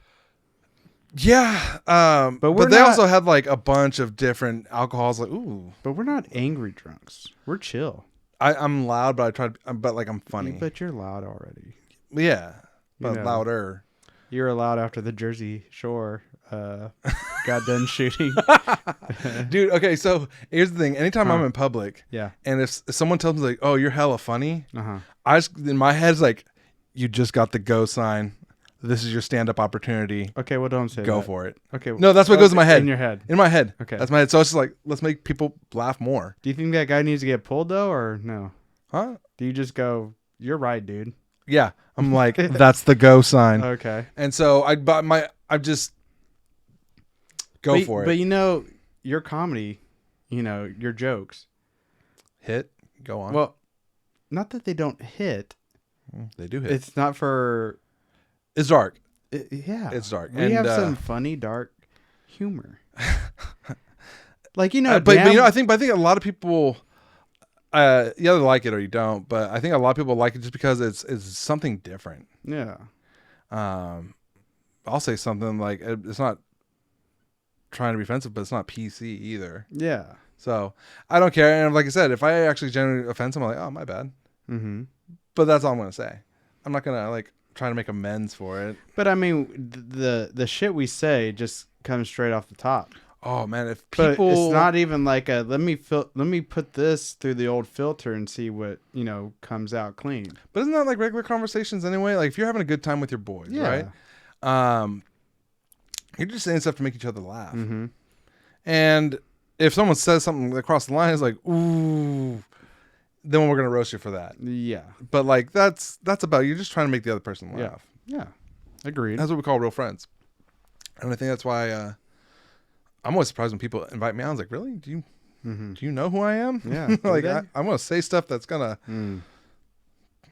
Yeah, but they also had like a bunch of different alcohols. Like, ooh. But we're not angry drunks. We're chill. I'm loud, but I'm funny. But you're loud already. Yeah, but louder. You're allowed after the Jersey Shore got done shooting. Dude, okay, so here's the thing. Anytime I'm in public, yeah, and if someone tells me like, "Oh, you're hella funny," I just in my head it's like, "You just got the go sign. This is your stand-up opportunity." Okay, well, don't say go that. for it. Okay, no, that's what goes in my head. In your head. In my head. Okay, that's my head. So it's just like, let's make people laugh more. Do you think that guy needs to get pulled though, or no? Huh? Do you just go, "You're right, dude"? Yeah, I'm like, that's the go sign. Okay. And so I just go for it. But your comedy, your jokes hit. Go on. Well, not that they don't hit. They do hit. It's not for. It's dark. Yeah, it's dark. We have some funny dark humor. Like but I think a lot of people. You either like it or you don't, but I think a lot of people like it just because it's something different. Yeah. I'll say something like, it's not trying to be offensive, but it's not PC either. Yeah. So I don't care. And like I said, if I actually genuinely offend someone, I'm like, oh, my bad. Mm-hmm. But that's all I'm going to say. I'm not going to trying to make amends for it. But I mean, the shit we say just comes straight off the top. Oh man, if people, but it's not even like a let me put this through the old filter and see what comes out clean. But isn't that like regular conversations anyway? Like if you're having a good time with your boys, right? You're just saying stuff to make each other laugh. Mm-hmm. And if someone says something across the line, it's like, ooh, then we're gonna roast you for that. Yeah. But like that's about you're just trying to make the other person laugh. Yeah. Agreed. That's what we call real friends. And I think that's why I'm always surprised when people invite me out. I was like, really? Do you know who I am? Yeah. Like I'm gonna say stuff that's gonna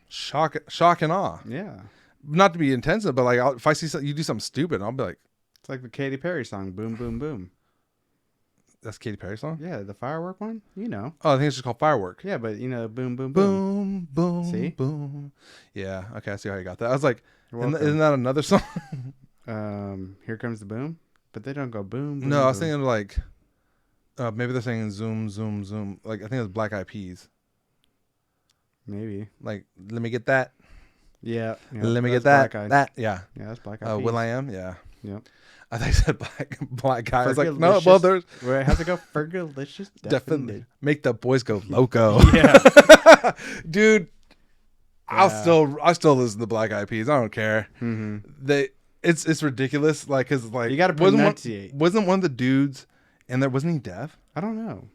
shock and awe. Yeah. Not to be intensive, but like if I see you do something stupid, I'll be like, it's like the Katy Perry song, "Boom Boom Boom." That's Katy Perry song? Yeah, the firework one. Oh, I think it's just called Firework. Yeah, but boom boom boom. Boom boom. See? Boom. Yeah. Okay, I see how you got that. I was like, isn't that another song? Here Comes the Boom, but they don't go boom. boom No, I was boom. thinking like, maybe they're saying zoom zoom zoom. Like I think it was Black Eyed Peas. Maybe. Like, let me get that. Yeah. Let me get that. That. Yeah. Yeah, that's Black Eyed Peas. Will I Am. Yeah. Yep. I thought you said black guy. I was like, no, well, there's where how's it go? Fergalicious, definitely make the boys go loco. Yeah, dude. Yeah. I still listen to Black Eyed Peas. I don't care. Mm-hmm. It's ridiculous. Like, cause like you got to pronunciate. Wasn't one of the dudes in there? Wasn't he deaf? I don't know.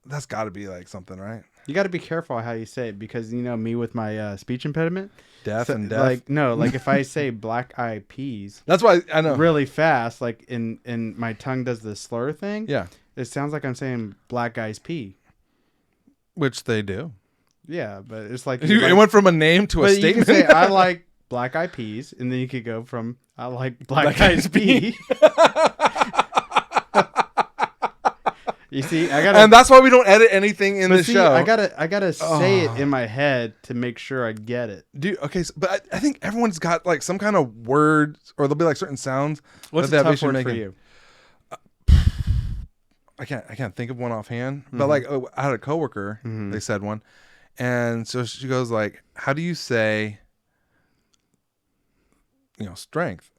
That's got to be like something, right? You got to be careful how you say it because me with my speech impediment. Deaf and deaf. Like no, like if I say Black Eyed Peas, that's why I know really fast. Like in my tongue does the slur thing. Yeah, it sounds like I'm saying Black Eyes Pea, which they do. Yeah, but it's like it went from a name to a statement. You can say I like Black Eyed Peas, and then you could go from I like Black Eyed Pea. You see, and that's why we don't edit anything in the show. I gotta say it in my head to make sure I get it. Dude, okay, but I think everyone's got like some kind of words, or there'll be like certain sounds. What's a tough word for you? I can't think of one offhand. But like, I had a coworker. They said one, and so she goes like, "How do you say, strength?"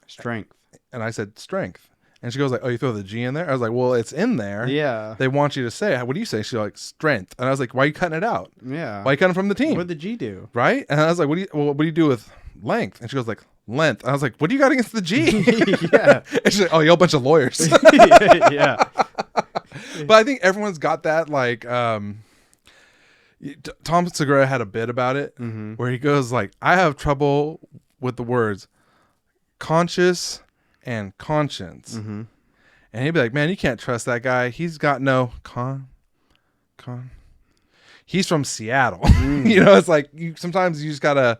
Strength. And I said strength. And she goes like, "Oh, you throw the G in there?" I was like, "Well, it's in there. Yeah. They want you to say. What do you say?" She's like, "Strength." And I was like, "Why are you cutting it out? Yeah. Why are you cutting from the team? What did the G do? Right?" And I was like, "What do you do with length?" And she goes like, "Length." And I was like, "What do you got against the G?" Yeah. And she's like, "Oh, you're a bunch of lawyers." Yeah. But I think everyone's got that. Like, Tom Segura had a bit about it where he goes like, "I have trouble with the words conscious and conscience." And he'd be like, "Man, you can't trust that guy. He's got no he's from Seattle." It's like sometimes you just gotta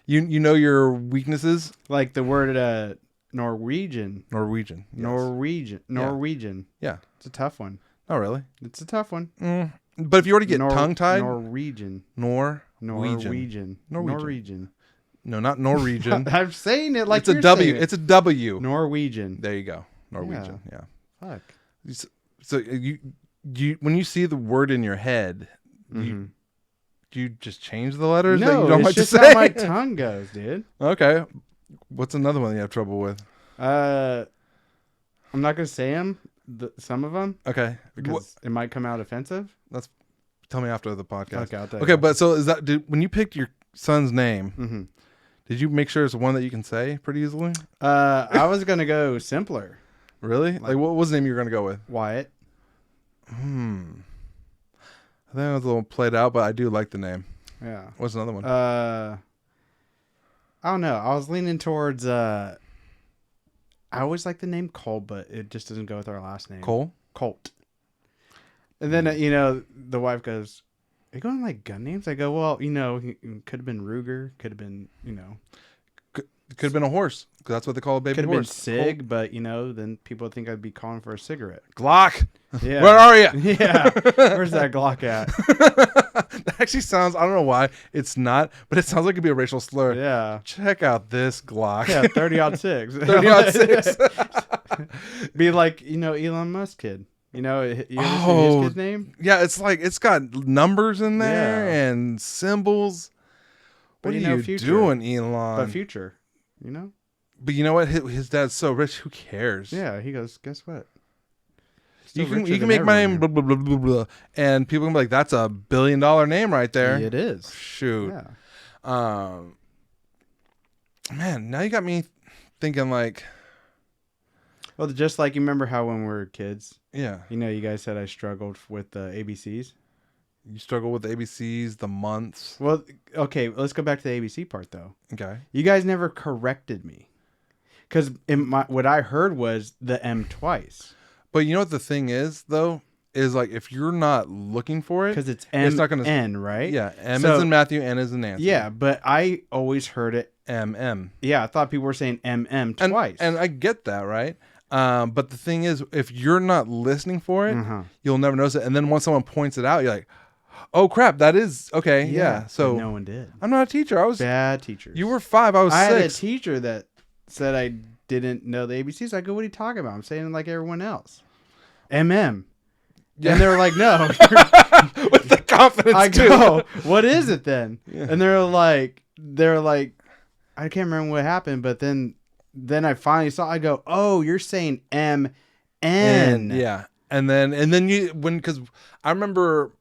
you know your weaknesses. Like the word Norwegian. Norwegian. Yes. Norwegian. Yeah. It's a tough one. Oh, really? It's a tough one. But if you already get tongue-tied. Norwegian. Norwegian. No, not Norwegian. I'm saying it like it's a W. It's a W. Norwegian. There you go. Norwegian. Yeah. Fuck. So you when you see the word in your head, do you just change the letters? No, that you don't it's like just to say? how my tongue goes, dude. Okay. What's another one you have trouble with? I'm not gonna say them. Some of them. Okay. Because it might come out offensive. Tell me after the podcast. Okay. Okay, but so is that when you picked your son's name? Did you make sure it's one that you can say pretty easily? I was gonna go simpler. Really? Like what was the name you were gonna go with? Wyatt. I think it was a little played out, but I do like the name. Yeah. What's another one? I don't know. I was leaning towards. I always like the name Cole, but it just doesn't go with our last name. Colt. And then the wife goes, "Are you going like gun names?" I go, "Well, he could have been Ruger, could have been Could have been a horse, because that's what they call a baby could have horse. been Sig, but then people think I'd be calling for a cigarette. Glock. Yeah. Where are you? Yeah. Where's that Glock at? That actually sounds, I don't know why it's not, but it sounds like it'd be a racial slur. Yeah. Check out this Glock. Yeah, 30-06. 30-06. Be like, Elon Musk kid. You ever see his kid's name? Yeah, it's like it's got numbers in there Yeah. and symbols. What are you doing, Elon? But future, you know? But you know what? His dad's so rich. Who cares? Yeah, he goes, guess what? You can make my name blah, blah, blah, blah, blah. And people can be like, that's a $1 billion name right there. It is. Shoot. Yeah. Man, now you got me thinking like... Well, just like you remember how when we were kids... Yeah. You know, you guys said I struggled with the ABCs. You struggle with the ABCs, the months. Well, okay, let's go back to the ABC part, though. Okay. You guys never corrected me. Because what I heard was the M twice. But you know what the thing is, though? Is like if you're not looking for it... Because it's M, it's not gonna, N, right? Yeah, M is in Matthew, N is in Nancy. Yeah, but I always heard it... M. Yeah, I thought people were saying M twice. And I get that, right? But the thing is, if you're not listening for it, you'll never notice it. And then once someone points it out, you're like... Oh crap! That is okay. Yeah. So no one did. I'm not a teacher. I was bad teachers. You were 5. I was 6. I had a teacher that said I didn't know the ABCs. I go, "What are you talking about? I'm saying it like everyone else." MM. Yeah. And they were like, "No." With the confidence. I go, "What is it then?" Yeah. And they're like, I can't remember what happened, but then I finally saw. I go, "Oh, you're saying M N." Yeah. And then you because I remember.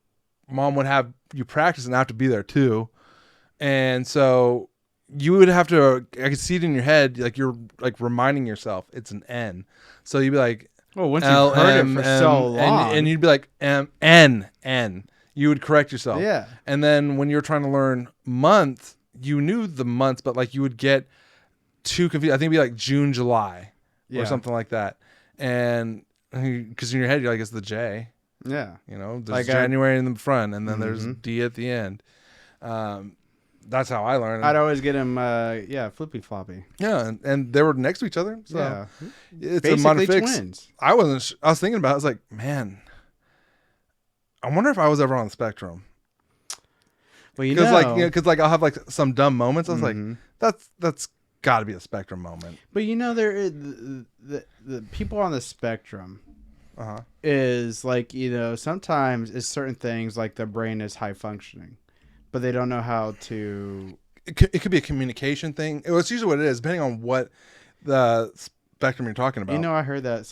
Mom would have you practice and I have to be there too. And so you would have to, I could see it in your head, like you're like reminding yourself it's an N. So you'd be like, well, once you've heard it for so long. And you'd be like, N. You would correct yourself. Yeah. And then when you're trying to learn month, you knew the months, but like you would get too confused. I think it'd be like June, July or something like that. And because in your head, you're like, it's the J. Yeah. You know, there's like January in the front and then there's D at the end. That's how I learned. I'd always get him, flippy floppy. Yeah, and they were next to each other. So yeah. It's basically a twins. I was thinking about it. I was like, man, I wonder if I was ever on the spectrum. Well, because like I'll have like some dumb moments. I was like, that's got to be a spectrum moment. But you know, there is the people on the spectrum. Is like, you know, sometimes it's certain things like the brain is high functioning, but they don't know how to. It could be a communication thing. It's usually what it is, depending on what the spectrum you're talking about. You know, I heard that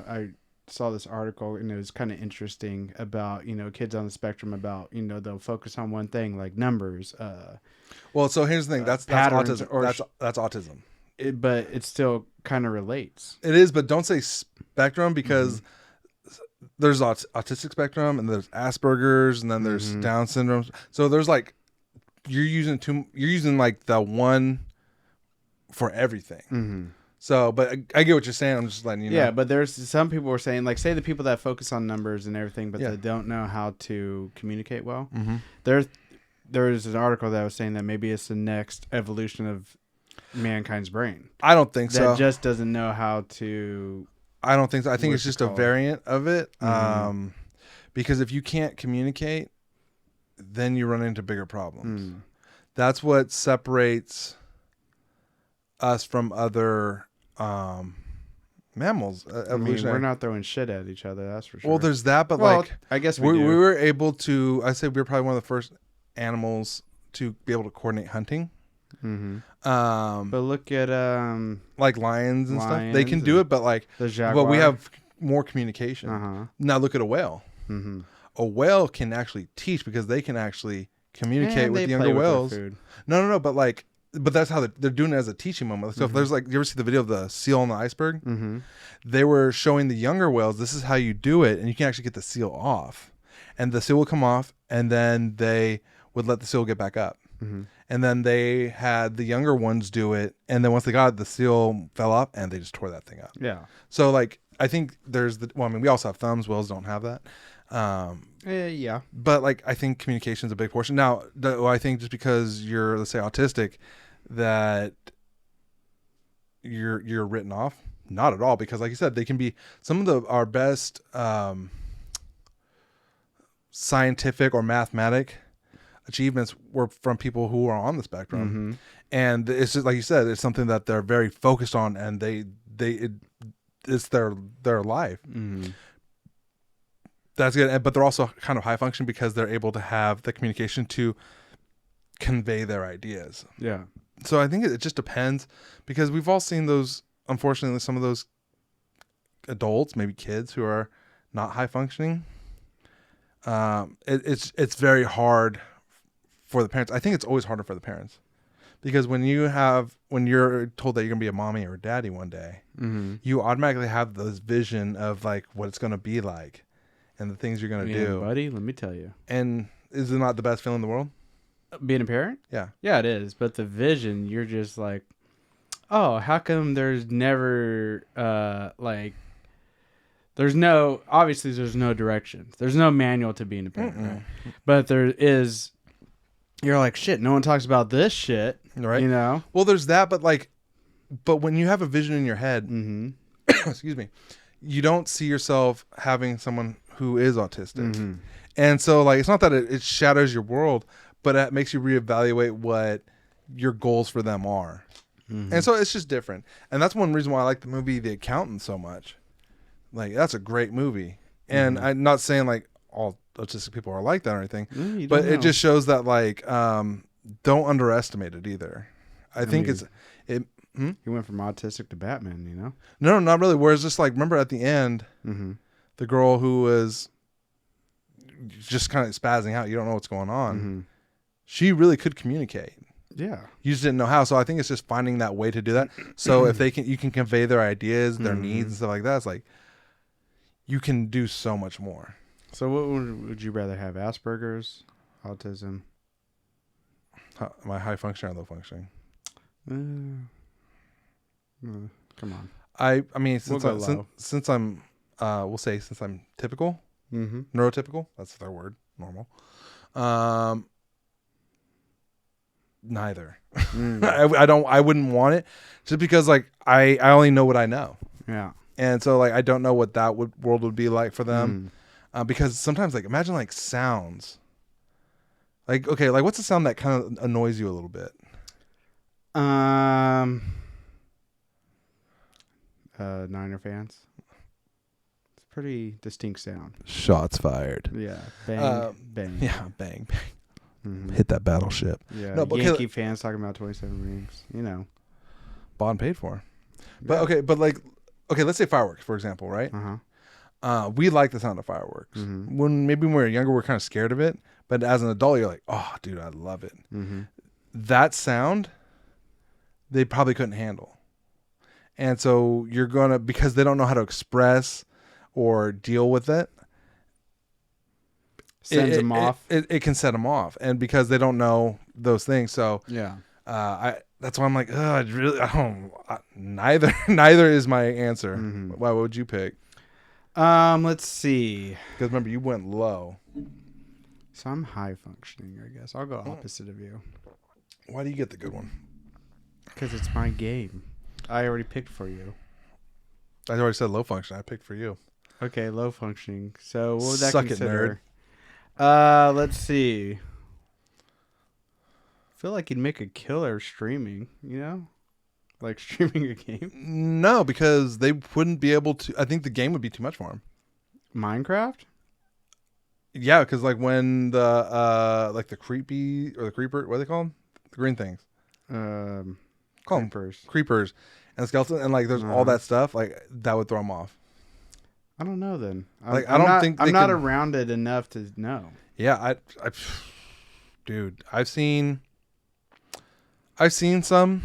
I saw this article and it was kind of interesting about, you know, kids on the spectrum about, you know, they'll focus on one thing like numbers. Well, so here's the thing. That's autism. That's autism. But it still kind of relates. It is, but don't say spectrum because there's autistic spectrum and there's Asperger's and then there's Down syndrome. So there's like you're using like the one for everything. So, but I get what you're saying. I'm just letting you know. Yeah, but there's some people were saying like, say the people that focus on numbers and everything, but they don't know how to communicate well. There's an article that was saying that maybe it's the next evolution of mankind's brain. I don't think so. That just doesn't know how to. I don't think so. I think it's just a variant of it. Because if you can't communicate, then you run into bigger problems. That's what separates us from other mammals. I mean, we're not throwing shit at each other. That's for sure. Well, there's that, but like I guess we were able to. I say we were probably one of the first animals to be able to coordinate hunting. But look at like lions and stuff. They can do it, but like but we have more communication. Now look at a whale. A whale can actually teach because they can actually communicate with the younger whales. No, but that's how they're doing it as a teaching moment. So if there's like, you ever see the video of the seal on the iceberg? They were showing the younger whales, this is how you do it, and you can actually get the seal off. And the seal will come off, and then they would let the seal get back up. And then they had the younger ones do it, and then once they got it, the seal fell off, and they just tore that thing up. Yeah. So like, I think we also have thumbs. Whales don't have that. Yeah. But like, I think communication is a big portion. Now, do I think just because you're, let's say, autistic, that you're written off? Not at all, because like you said, they can be some of our best scientific or mathematic achievements were from people who are on the spectrum. And it's just like you said, it's something that they're very focused on, and it's their life. That's good. But they're also kind of high function because they're able to have the communication to convey their ideas. Yeah. So I think it just depends, because we've all seen those, unfortunately, some of those adults, maybe kids, who are not high functioning. It's very hard for the parents. I think it's always harder for the parents, because when you're told that you're gonna be a mommy or a daddy one day, you automatically have this vision of like what it's gonna be like and the things you're gonna do. Buddy, let me tell you. And is it not the best feeling in the world? Being a parent? Yeah. Yeah, it is. But the vision, you're just like, oh, how come there's never there's no directions. There's no manual to being a parent, right? But there is. You're like, shit, no one talks about this shit. Right. You know? Well, there's that, but when you have a vision in your head, excuse me, you don't see yourself having someone who is autistic. And so, like, it's not that it shatters your world, but it makes you reevaluate what your goals for them are. And so it's just different. And that's one reason why I like the movie The Accountant so much. Like, that's a great movie. And I'm not saying, like, all autistic people are like that or anything, but it just shows that, like, don't underestimate it either. I think it. You went from autistic to Batman, you know? No, not really. Whereas just like, remember at the end, the girl who was just kind of spazzing out, you don't know what's going on. She really could communicate. Yeah. You just didn't know how. So I think it's just finding that way to do that. So if you can convey their ideas, their needs and stuff like that, it's like, you can do so much more. So what would you rather have? Asperger's, autism? Am I high functioning or low functioning? Come on. I mean, since I'm typical, neurotypical, that's their word, normal. Neither. I wouldn't want it, just because like I only know what I know. Yeah. And so like I don't know what that world would be like for them, because sometimes like imagine like sounds. Like, okay, like what's a sound that kind of annoys you a little bit? Niner fans. It's a pretty distinct sound. Shots fired. Yeah. Bang, bang. Yeah, bang, bang. Hit that battleship. Yeah. No, Yankee fans talking about 27 rings. You know. Bought and paid for. But okay, let's say fireworks, for example, right? We like the sound of fireworks. When we were younger, we're kind of scared of it. But as an adult, you're like, oh, dude, I love it. That sound, they probably couldn't handle. And so you're going to, because they don't know how to express or deal with it, sends them off. It can set them off. And because they don't know those things. So yeah, that's why I'm like, neither is my answer. Why would you pick? Let's see. Because remember, you went low. So I'm high functioning, I guess. I'll go opposite of you. Why do you get the good one? Because it's my game. I already picked for you. I already said low function. I picked for you. Okay, low functioning. So what would that Suck consider? it, nerd. Let's see. I feel like you'd make a killer streaming, you know? Like streaming a game? No, because they wouldn't be able to. I think the game would be too much for them. Minecraft? Yeah, because like when the like the creepy or the creeper, what are they called? The green things. Creepers and skeleton, and like there's all that stuff. Like that would throw them off. I don't know. Then I'm not around it enough to know. Yeah, dude, I've seen some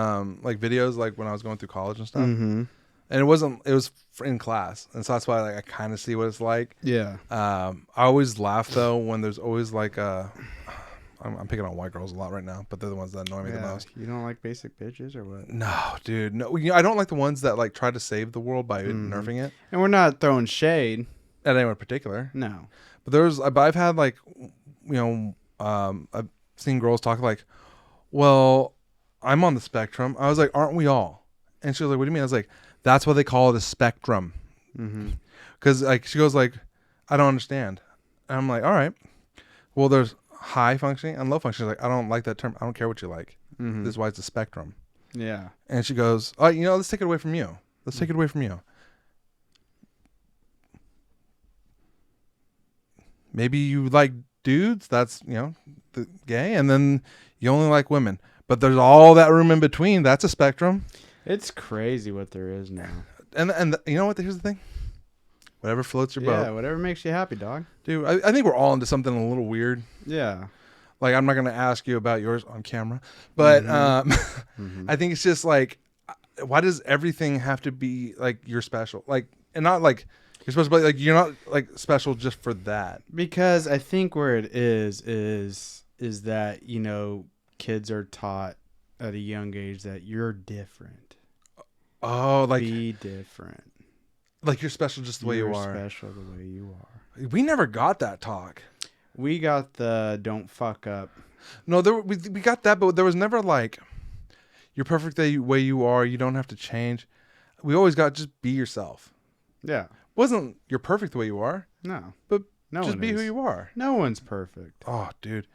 like videos like when I was going through college and stuff. And it was in class, and so that's why like I kind of see what it's like. Yeah. I always laugh though when there's always like I'm picking on white girls a lot right now, but they're the ones that annoy me the most. You don't like basic bitches or what? No, dude, no. I don't like the ones that like try to save the world by nerfing it. And we're not throwing shade at anyone in particular. No. But I've had like, I've seen girls talk like, well, I'm on the spectrum. I was like, aren't we all? And she was like, what do you mean? I was like, that's why they call it a spectrum. Because like she goes like, I don't understand. And I'm like, all right. Well, there's high functioning and low functioning. Like, I don't like that term. I don't care what you like. This is why it's a spectrum. Yeah. And she goes, oh, let's take it away from you. Let's take it away from you. Maybe you like dudes, that's, the gay, and then you only like women. But there's all that room in between. That's a spectrum. It's crazy what there is now. And you know what? Here's the thing. Whatever floats your boat. Yeah, whatever makes you happy, dog. Dude, I think we're all into something a little weird. Yeah. Like, I'm not going to ask you about yours on camera. But I think it's just like, why does everything have to be like you're special? Like, and not like you're supposed to be like, you're not like special just for that. Because I think where it is that, kids are taught at a young age that you're different. Oh, like be different. Like you're special just the way you are. Special the way you are. We never got that talk. We got the don't fuck up. No, we got that, but there was never like you're perfect the way you are. You don't have to change. We always got just be yourself. Yeah. Wasn't you're perfect the way you are? No. But no just be who you are. No one's perfect. Oh, dude.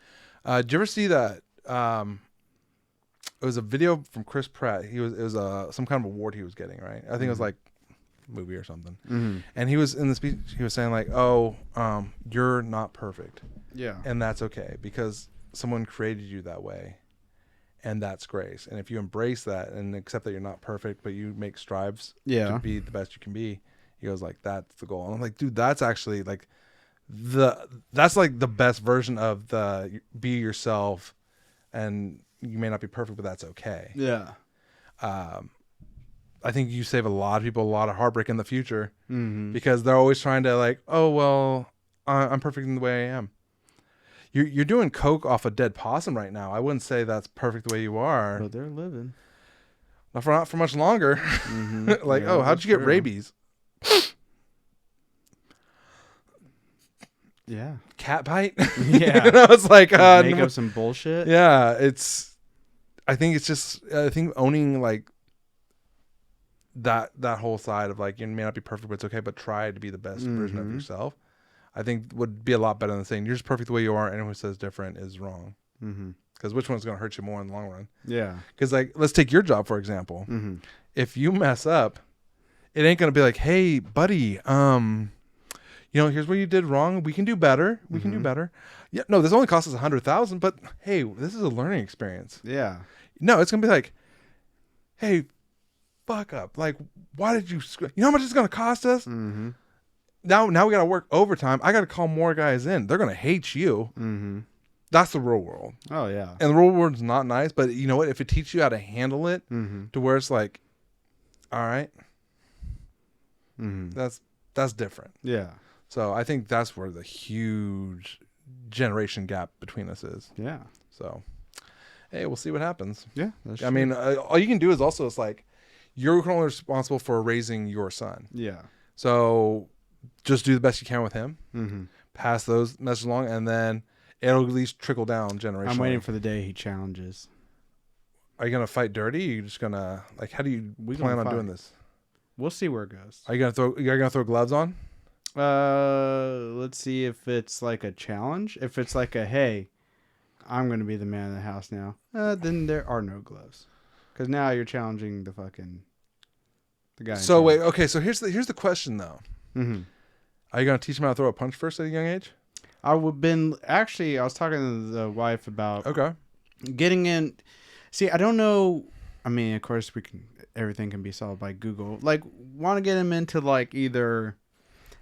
Did you ever see that? It was a video from Chris Pratt. It was some kind of award he was getting, right? I think it was like movie or something. Mm-hmm. And he was in the speech. He was saying like, "Oh, you're not perfect." Yeah. And that's okay because someone created you that way, and that's grace. And if you embrace that and accept that you're not perfect, but you make strives to be the best you can be, he goes like, "That's the goal." And I'm like, dude, that's actually like that's like the best version of the be yourself, and you may not be perfect, but that's okay. Yeah. I think you save a lot of people a lot of heartbreak in the future because they're always trying to like, oh, well, I'm perfect in the way I am. You're doing coke off a dead possum right now. I wouldn't say that's perfect the way you are. But they're living. Not for much longer. Like, yeah, how'd you get rabies? Yeah. Cat bite? Yeah. I was like, make up some bullshit. Yeah, I think owning like that whole side of like, you may not be perfect, but it's okay, but try to be the best version of yourself, I think would be a lot better than saying you're just perfect the way you are. Anyone who says different is wrong. Because which one's going to hurt you more in the long run? Yeah. Because like, let's take your job, for example. If you mess up, it ain't going to be like, hey, buddy, here's what you did wrong. We can do better. We can do better. Yeah. No, this only cost us $100,000, but hey, this is a learning experience. Yeah. No, it's going to be like, hey, fuck up. Like, why did you you know how much it's going to cost us? Now we got to work overtime. I got to call more guys in. They're going to hate you. That's the real world. Oh, yeah. And the real world's not nice, but you know what? If it teaches you how to handle it to where it's like, all right, that's different. Yeah. So I think that's where the huge generation gap between us is. Yeah. So, hey, we'll see what happens. Yeah. I mean, all you can do is also, it's like, you're only responsible for raising your son. Yeah. So just do the best you can with him. Pass those messages along, and then it'll at least trickle down generationally. I'm waiting for the day he challenges. Are you going to fight dirty? Or are you just going to, like, how do you plan on doing this? We'll see where it goes. Are you going to throw gloves on? Let's see if it's like a challenge. If it's like a, hey, I'm going to be the man of the house now, then there are no gloves. Because now you're challenging the guy. So wait, okay. So here's the question though. Are you gonna teach him how to throw a punch first at a young age? I was talking to the wife about getting in. See, I don't know. I mean, of course, everything can be solved by Google. Like, want to get him into like either,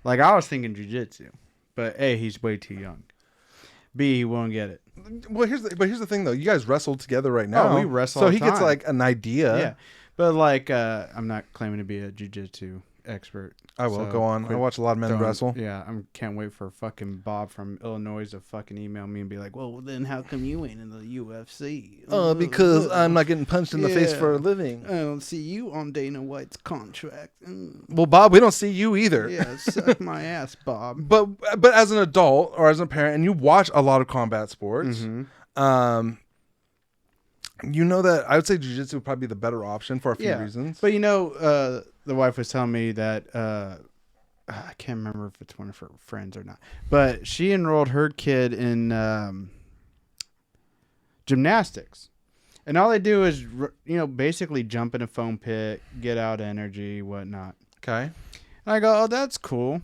like I was thinking jiu-jitsu, but A, he's way too young. B, he won't get it. Well, here's the thing though. You guys wrestled together right now. Oh, we wrestle. So he gets like an idea. Yeah, but like I'm not claiming to be a jiu-jitsu expert. I will go on. I watch a lot of men wrestle. Yeah, I can't wait for fucking Bob from Illinois to fucking email me and be like, "Well, then how come you ain't in the UFC?" Because I'm not getting punched in the face for a living. I don't see you on Dana White's contract. Well, Bob, we don't see you either. Yeah, suck my ass, Bob. But as an adult or as a parent, and you watch a lot of combat sports, you know that I would say jiu-jitsu would probably be the better option for a few reasons. But the wife was telling me that I can't remember if it's one of her friends or not, but she enrolled her kid in gymnastics, and all they do is basically jump in a foam pit, get out energy, whatnot. Okay. And I go, oh, that's cool.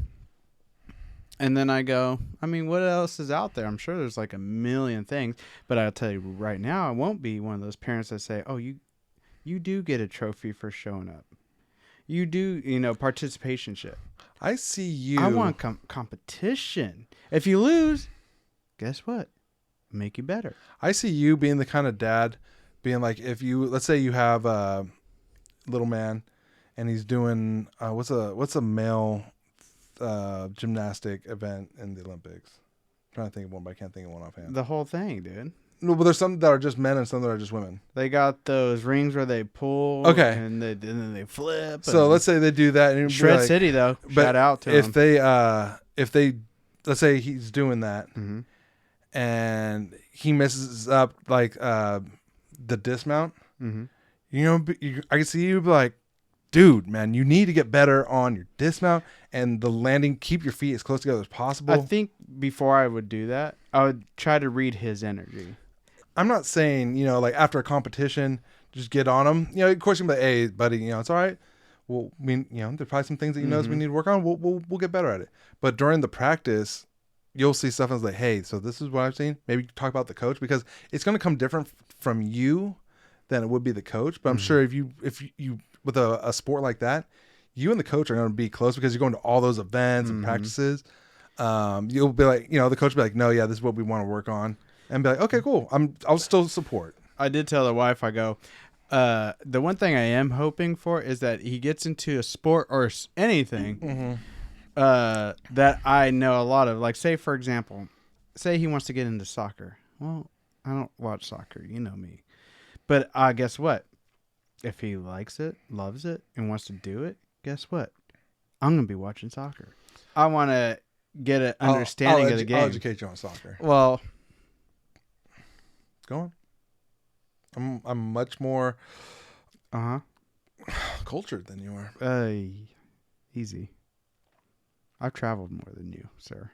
And then I go, I mean, what else is out there? I'm sure there's like a million things, but I'll tell you right now, I won't be one of those parents that say, "Oh, you do get a trophy for showing up. You do, participation shit." I see you. I want competition. If you lose, guess what? Make you better. I see you being the kind of dad, being like, if you, let's say you have a little man, and he's doing what's a male gymnastic event in the Olympics. I'm trying to think of one, but I can't think of one offhand. The whole thing, dude. No, but there's some that are just men and some that are just women. They got those rings where they pull, okay, and then they flip. So let's say they do that. And Shred City, though. Shout out to them. If they, let's say he's doing that, mm-hmm. and he messes up like the dismount, mm-hmm. I can see you be like, dude, man, you need to get better on your dismount and the landing. Keep your feet as close together as possible. I think before I would do that, I would try to read his energy. I'm not saying, like after a competition, just get on him. Of course you're gonna be like, hey, buddy, it's all right. Well, I mean, there's probably some things that we need to work on. We'll get better at it. But during the practice, you'll see stuff and it's like, hey, so this is what I've seen. Maybe talk about the coach, because it's gonna come different from you than it would be the coach. But I'm sure if you with a sport like that, you and the coach are going to be close because you're going to all those events and practices. You'll be like, the coach will be like, no, yeah, this is what we want to work on. And be like, okay, cool. I'll still support. I did tell the wife, I go, the one thing I am hoping for is that he gets into a sport or anything that I know a lot of. Like, say, for example, say he wants to get into soccer. Well, I don't watch soccer. You know me. But guess what? If he likes it, loves it, and wants to do it, guess what? I'm going to be watching soccer. I want to get an understanding of the game. I'll educate you on soccer. Well, go on. I'm much more cultured than you are. Easy. I've traveled more than you, sir.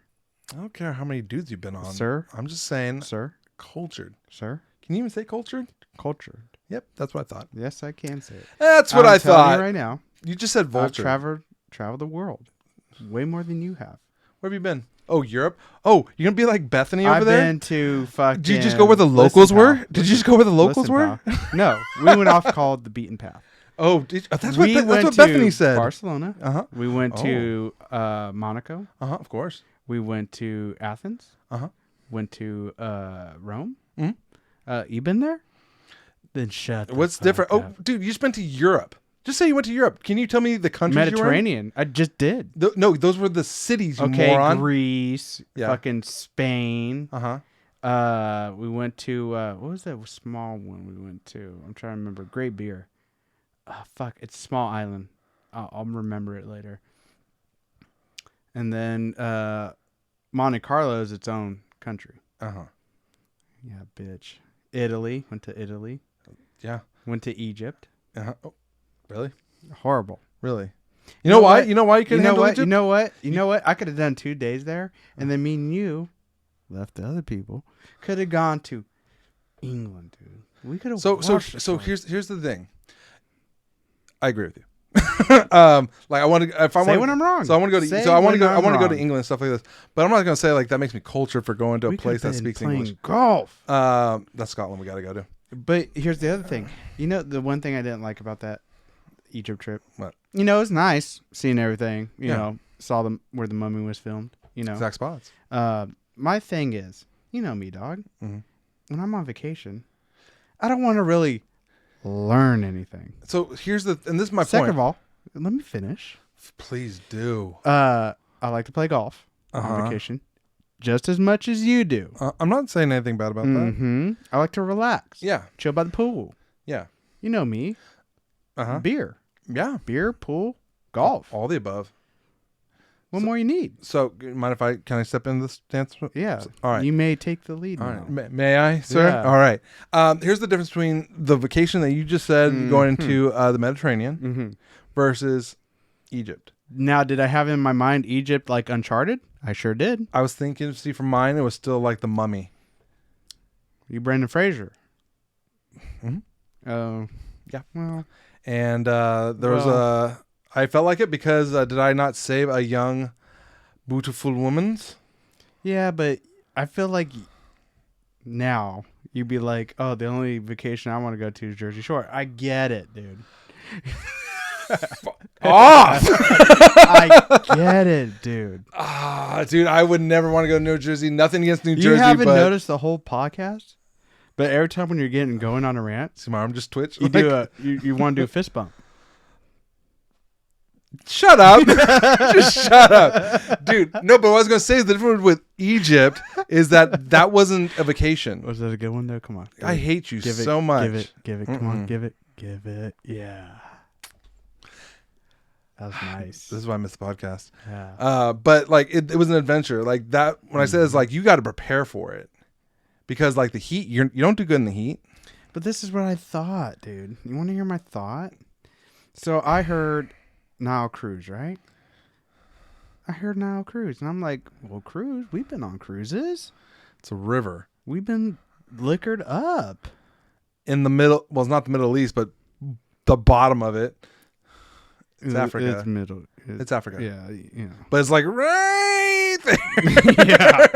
I don't care how many dudes you've been on. Sir? I'm just saying. Sir? Cultured. Sir? Can you even say cultured? Cultured. Yep, that's what I thought. Yes, I can say it. That's what I thought. You right now. You just said vulture. I've traveled the world way more than you have. Where have you been? Oh, Europe? Oh, you're going to be like Bethany over there? I've been to fucking... Did you just go where the locals were? Did you just go where the locals were? No, we went off called the beaten path. Oh, that's what Bethany said. Barcelona. Uh-huh. We went to Monaco. Uh-huh, of course. We went to Athens. Uh-huh. Went to Rome. Mm-hmm. You been there? Then shut the What's fuck different? up. Oh, dude, you just been to Europe. Just say you went to Europe. Can you tell me the countries Mediterranean. you were in? I just did. No, those were the cities, you moron. Greece. Yeah. Fucking Spain. Uh-huh. We went to, what was that small one we went to? I'm trying to remember. Great beer. Fuck, it's a small island. I'll remember it later. And then Monte Carlo is its own country. Uh-huh. Yeah, bitch. Italy. Went to Italy. Yeah. Went to Egypt. Uh-huh. Oh, really? Horrible. Really? You know why? You know why you couldn't handle Egypt? You know what? I could have done 2 days there, and then me and you left the other people. Could have gone to England, dude. We could have. So here's the thing. I agree with you. Like I want to. If I say when I'm wrong. So I want to go to. I want to go to England and stuff like this. But I'm not going to say like that makes me cultured for going to a place that speaks English. Golf. That's Scotland. We got to go to. But here's the other thing. The one thing I didn't like about that Egypt trip. What? It was nice seeing everything. You know, saw where the mummy was filmed. Exact spots. My thing is, me, dog. Mm-hmm. When I'm on vacation, I don't want to really learn anything. So here's and this is my point. Second of all, let me finish. Please do. I like to play golf on vacation. Just as much as you do. I'm not saying anything bad about that. I like to relax. Yeah. Chill by the pool. Yeah. You know me. Beer. Yeah. Beer, pool, golf. All the above. What more you need? So, mind if can I step in this dance? Yeah. All right. You may take the lead all now. Right. May I, sir? Yeah. All right. Here's the difference between the vacation that you just said going into the Mediterranean versus Egypt. Now, did I have in my mind Egypt like Uncharted? I sure did. I was thinking, see, for mine, it was still like the Mummy. You Brendan Fraser. Yeah. Well. And there was I felt like it because did I not save a young Beautiful women's. Yeah, but I feel like now you'd be like, oh, the only vacation I want to go to is Jersey Shore. I get it, dude. Off. I get it, dude. Dude, I would never want to go to New Jersey. Nothing against New Jersey. You haven't noticed the whole podcast, but every time when you're getting going on a rant, see my arm just twitch. You do you want to do a fist bump. Shut up. Just shut up. Dude, no, but what I was going to say is the difference with Egypt is that wasn't a vacation. Was that a good one, though? Come on. I hate you so much. Give it. Come on, give it. Yeah. That was nice. This is why I missed the podcast. Yeah. But like it was an adventure. Like that, when I said it's like, you got to prepare for it. Because like the heat, you don't do good in the heat. But this is what I thought, dude. You want to hear my thought? So I heard Nile Cruise, right? I heard Nile Cruise, and I'm like, well, cruise? We've been on cruises. It's a river. We've been liquored up. In the middle, well, it's not the Middle East, but the bottom of it. It's Africa. It's middle. It's Africa. Yeah. But it's like right there. Yeah.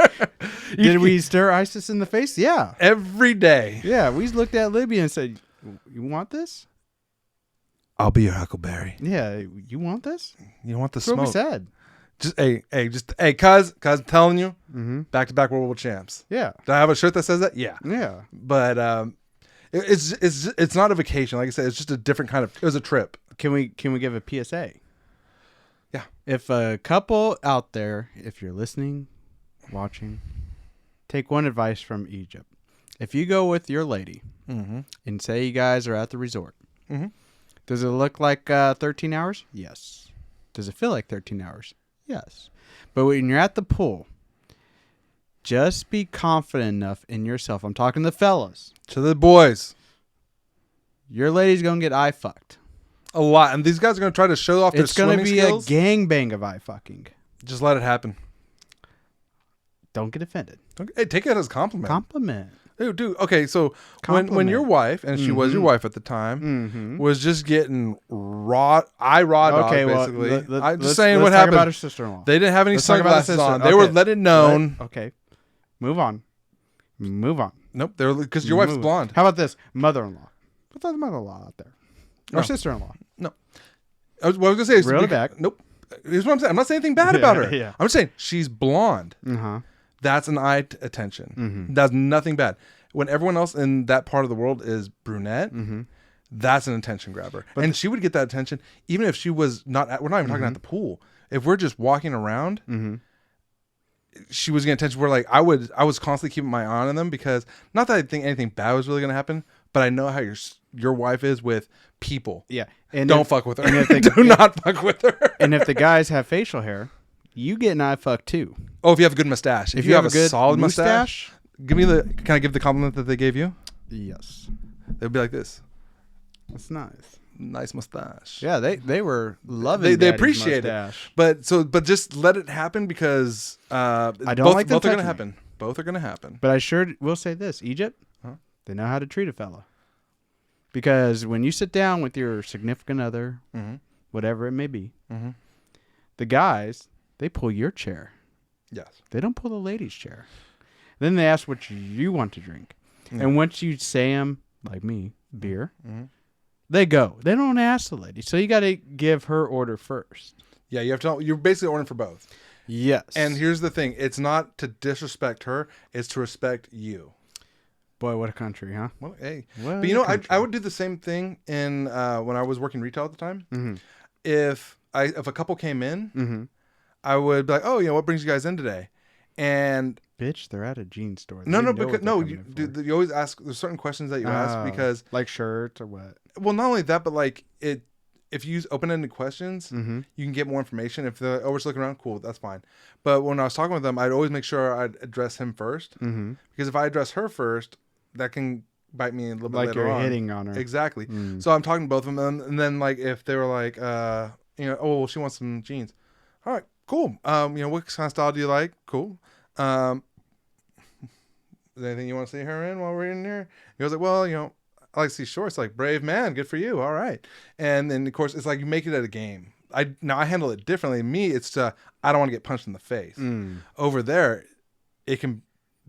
Did we stare ISIS in the face? Yeah. Every day. Yeah, we looked at Libya and said, you want this? I'll be your Huckleberry. Yeah, you want this? You want the That's smoke? what we said. Hey, cuz I'm telling you, back-to-back World War champs. Yeah. Do I have a shirt that says that? Yeah. Yeah. But it's not a vacation. Like I said, it's just a different kind of. It was a trip. Can we give a PSA? Yeah. If a couple out there, if you're listening, watching, take one advice from Egypt. If you go with your lady and say you guys are at the resort, does it look like 13 hours? Yes. Does it feel like 13 hours? Yes. But when you're at the pool, just be confident enough in yourself. I'm talking to the fellas. To the boys. Your lady's going to get eye fucked. A lot. And these guys are going to try to show off their swimming skills. It's going to be a gangbang of eye fucking. Just let it happen. Don't get offended. Hey, take it as a compliment. Compliment. Dude, okay, so when your wife, and she was your wife at the time, was just getting raw dog, basically. I'm just saying what happened. About her sister-in-law. They didn't have any sunglasses on. They were let it known. Okay. Move on. Nope, they were because your wife's blonde. How about this? Mother-in-law. What's the mother-in-law out there? Or sister-in-law? No. What I was going to say is... Reel it back. Nope. Here's what I'm saying. I'm not saying anything bad about her. Yeah. I'm just saying she's blonde. Uh-huh. That's an eye attention. That's nothing bad. When everyone else in that part of the world is brunette, that's an attention grabber. And she would get that attention even if she was not we're not even talking at the pool. If we're just walking around, she was getting attention. Where like I was constantly keeping my eye on them because not that I think anything bad was really going to happen, but I know how your wife is with people. Yeah. And don't fuck with her. And do not fuck with her. And if the guys have facial hair, you get an eye fuck too. Oh, if you have a good mustache. If you have a good solid mustache, can I give the compliment that they gave you? Yes. They'd be like this. That's nice. Nice mustache. Yeah, they were loving. They appreciate it. But just let it happen because I don't like them both are going to happen. Both are going to happen. But I sure will say this: Egypt, they know how to treat a fella. Because when you sit down with your significant other, whatever it may be, the guys, they pull your chair. Yes. They don't pull the lady's chair. Then they ask what you want to drink. And once you say them, like me, beer, they go. They don't ask the lady. So you got to give her order first. Yeah, you have to. You're basically ordering for both. Yes. And here's the thing. It's not to disrespect her. It's to respect you. Boy, what a country, huh? Well, hey. But you know, I would do the same thing in when I was working retail at the time. If a couple came in, I would be like, oh, what brings you guys in today? And bitch, they're at a jean store. You always ask. There's certain questions that you ask because like shirts or what. Well, not only that, but like if you use open-ended questions, you can get more information. If they're we're just looking around, cool, that's fine. But when I was talking with them, I'd always make sure I'd address him first because if I address her first, that can bite me a little bit later on. Like you're hitting on her. Exactly. So I'm talking to both of them, and then like if they were like, oh, well, she wants some jeans. All right, cool. What kind of style do you like? Cool. Is there anything you want to see her in while we're in here? He goes like, well, I like to see shorts. Like, brave man, good for you. All right. And then of course it's like you make it at a game. I handle it differently. Me, it's I don't want to get punched in the face. Over there, it can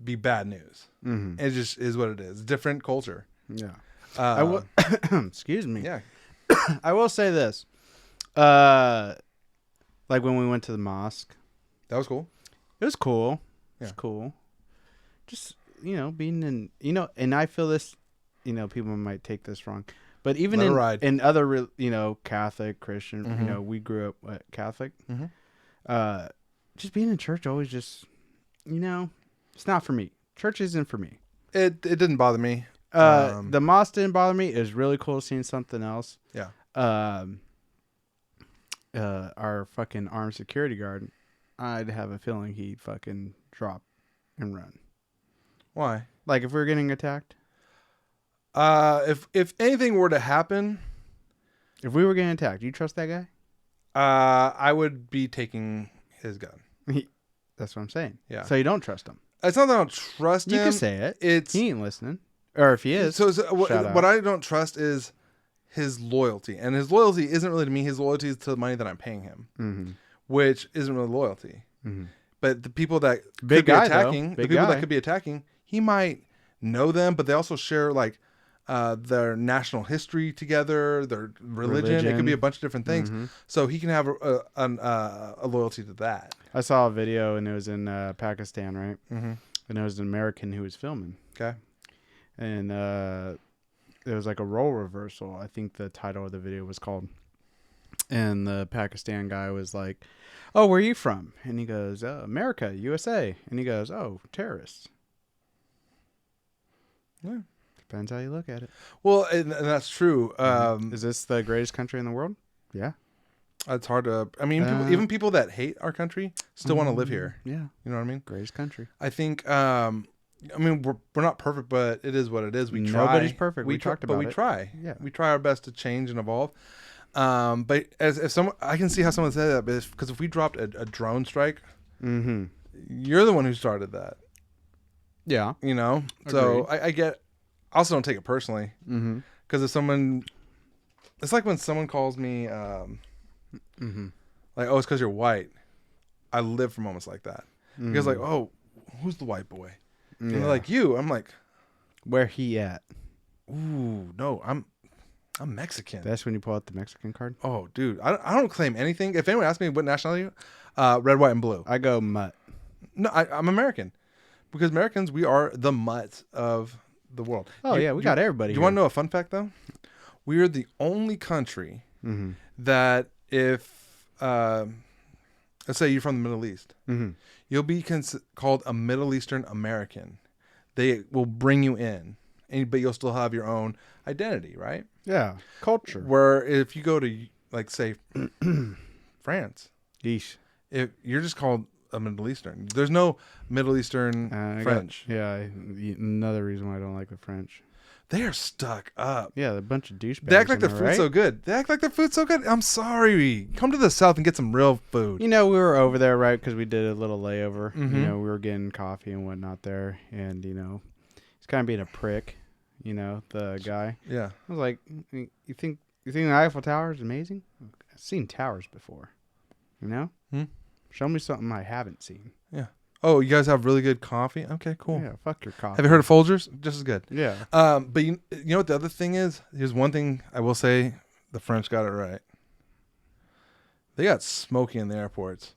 be bad news. It just is what it is. Different culture. Yeah. I will. Excuse me. Yeah. I will say this. Like when we went to the mosque. That was cool. It was cool. Yeah. It's cool. Just, being in, and I feel this, people might take this wrong, but even in other, Catholic, Christian, we grew up Catholic. Just being in church always just, it's not for me. Church isn't for me. It didn't bother me. The mosque didn't bother me. It was really cool seeing something else. Yeah. Our fucking armed security guard, I'd have a feeling he'd fucking drop and run. Why? Like if we were getting attacked? If anything were to happen, if we were getting attacked, do you trust that guy? I would be taking his gun. That's what I'm saying. Yeah. So you don't trust him. It's not that I don't trust him. You can say it. He ain't listening. Or if he is. So what I don't trust is his loyalty. And his loyalty isn't really to me. His loyalty is to the money that I'm paying him, which isn't really loyalty. But the people that could be attacking, he might know them, but they also share like their national history together, their religion. It could be a bunch of different things. So he can have a loyalty to that. I saw a video and it was in Pakistan, right? And it was an American who was filming. Okay. And it was like a role reversal. I think the title of the video was called. And the Pakistan guy was like, "Oh, where are you from?" And he goes, "America, USA." And he goes, "Oh, terrorists." Yeah. Depends how you look at it. Well, and that's true. Is this the greatest country in the world? Yeah. It's hard to... I mean, even people that hate our country still want to live here. Yeah. You know what I mean? Greatest country. I think... I mean, we're not perfect, but it is what it is. We try. Nobody's perfect. We talked about it. But we try. Yeah. We try our best to change and evolve. But if someone... I can see how someone said that, because if we dropped a drone strike, you're the one who started that. Yeah. So I get... I also don't take it personally. Because if someone... It's like when someone calls me... like, oh, it's because you're white. I live for moments like that. Because like, oh, who's the white boy? And they're like, you. I'm like, where he at? Ooh, no, I'm Mexican. That's when you pull out the Mexican card? Oh, dude, I don't claim anything. If anyone asks me what nationality, red, white, and blue. I go mutt. No, I'm American. Because Americans, we are the mutt of the world. Oh, yeah, we got everybody. You want to know a fun fact, though? We are the only country that if, let's say you're from the Middle East, you'll be called a Middle Eastern American. They will bring you in, but you'll still have your own identity, right? Yeah, culture. Where if you go to, like, say, France, Yeesh. if you're just called a Middle Eastern. There's no Middle Eastern French. Another reason why I don't like the French. They are stuck up. Yeah, they're a bunch of douchebags. They act like their food's so good. I'm sorry. Come to the South and get some real food. We were over there, right, because we did a little layover. We were getting coffee and whatnot there. And, he's kind of being a prick, the guy. Yeah. I was like, you think the Eiffel Tower is amazing? I've seen towers before, Show me something I haven't seen. Yeah. Oh, you guys have really good coffee? Okay, cool. Yeah, fuck your coffee. Have you heard of Folgers? Just as good. Yeah. But you know what the other thing is? Here's one thing I will say. The French got it right. They got smoking in the airports.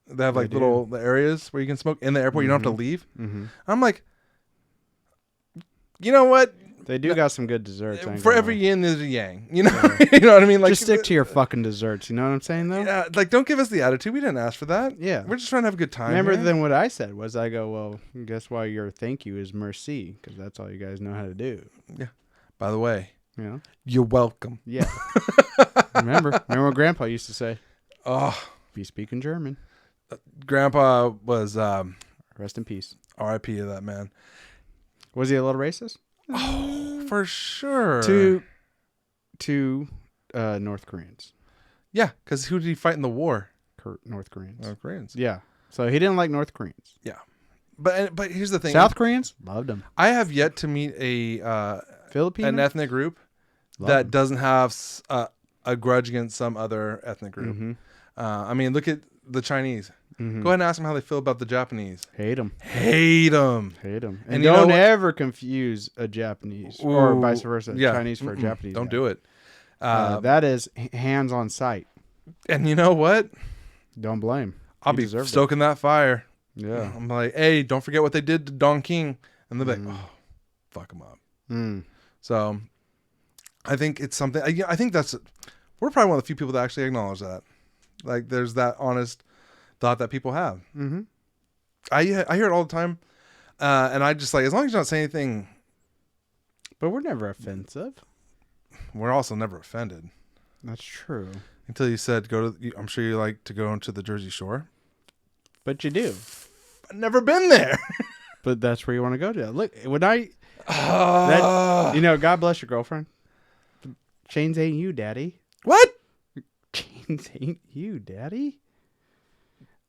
They have like little areas where you can smoke in the airport. You don't have to leave. I'm like, you know what? They do got some good desserts. For every yin, there's a yang. You know, you know what I mean? Like, just stick to your fucking desserts. You know what I'm saying, though? Yeah, like don't give us the attitude. We didn't ask for that. Yeah, we're just trying to have a good time. Remember, then what I said was, I go, well, guess why your thank you is merci, because that's all you guys know how to do. Yeah. By the way, you're welcome. Yeah. remember what Grandpa used to say? Oh, be speaking German. Grandpa was rest in peace. R.I.P. to that man. Was he a little racist? Oh, for sure. To North Koreans. Yeah, because who did he fight in the war? North Koreans. North Koreans. Yeah. So he didn't like North Koreans. Yeah. But here's the thing. South Koreans? Loved them. I have yet to meet an ethnic group that doesn't have a grudge against some other ethnic group. Mm-hmm. I mean, look at the Chinese. Mm-hmm. Go ahead and ask them how they feel about the Japanese. Hate them. Hate them. Hate them. And don't ever confuse a Japanese or vice versa, yeah. Chinese for a Japanese. Don't do it. That is hands on sight. And you know what? Don't blame. I'll be stoking that fire. Yeah. I'm like, hey, don't forget what they did to Don King. And they're like, oh, fuck them up. So I think it's something. I think we're probably one of the few people that actually acknowledge that. Like, there's that honest thought that people have. Mm-hmm. I hear it all the time. And I just like, as long as you don't say anything. But we're never offensive. We're also never offended. That's true. Until you said I'm sure you like to go into the Jersey Shore. But you do. I've never been there. But that's where you want to go to. Look, when God bless your girlfriend. Chains ain't you, daddy. What? Chains ain't you, daddy.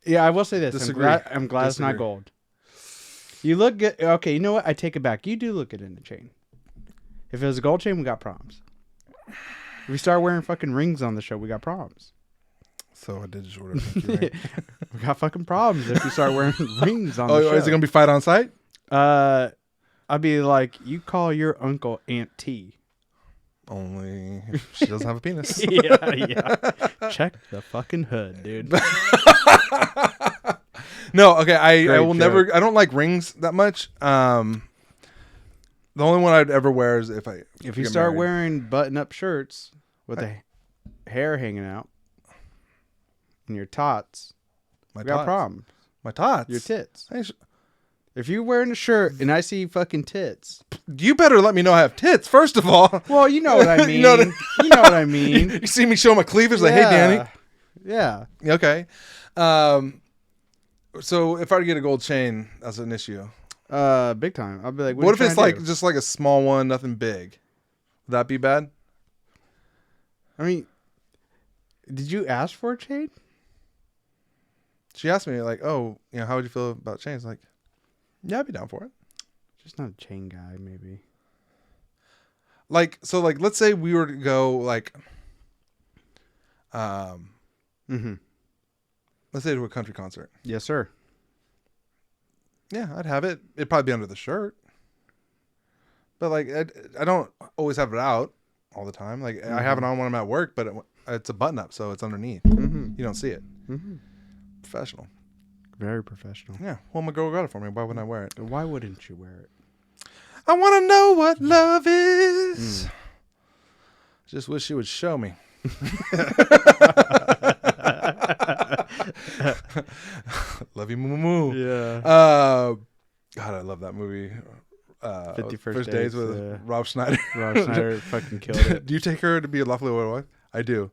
Yeah, I will say this. Disagree. I'm glad it's not gold. You look good. Okay, you know what? I take it back. You do look good in a chain. If it was a gold chain, we got problems. If we start wearing fucking rings on the show, we got problems. So I did just order a pinky ring. We got fucking problems if you start wearing rings on the show. Is it gonna be fight on site? I'd be like, you call your uncle Aunt T. Only if she doesn't have a penis. yeah. Check the fucking hood, dude. No, okay. I will joke. never. I don't like rings that much. The only one I'd ever wear is if you start wearing button-up shirts with the hair hanging out and your tots, we got problems. My tots, your tits. If you're wearing a shirt and I see fucking tits, you better let me know I have tits first of all. Well, you know what I mean. You know what I mean. You see me show my cleavage, like, hey, Danny. Yeah. Okay. So if I were to get a gold chain, that's an issue. Big time. I'll be like, what if it's like just like a small one, nothing big? Would that be bad? I mean, did you ask for a chain? She asked me like, "Oh, how would you feel about chains?" Like, yeah, I'd be down for it. Just not a chain guy, maybe. Like, so like, let's say we were to go like, let's say to a country concert. Yes, sir. Yeah, I'd have it. It'd probably be under the shirt. But like, I don't always have it out all the time. Like, I have it on when I'm at work, but it's a button up, so it's underneath. You don't see it. Professional. Very professional. Yeah. Well, my girl got it for me. Why wouldn't I wear it? Why wouldn't you wear it? I want to know what love is. Just wish she would show me. Love you, moo moo. Yeah. God, I love that movie. 50 First Days with Rob Schneider. Rob Schneider fucking killed it. Do you take her to be a lawfully wedded wife? I do.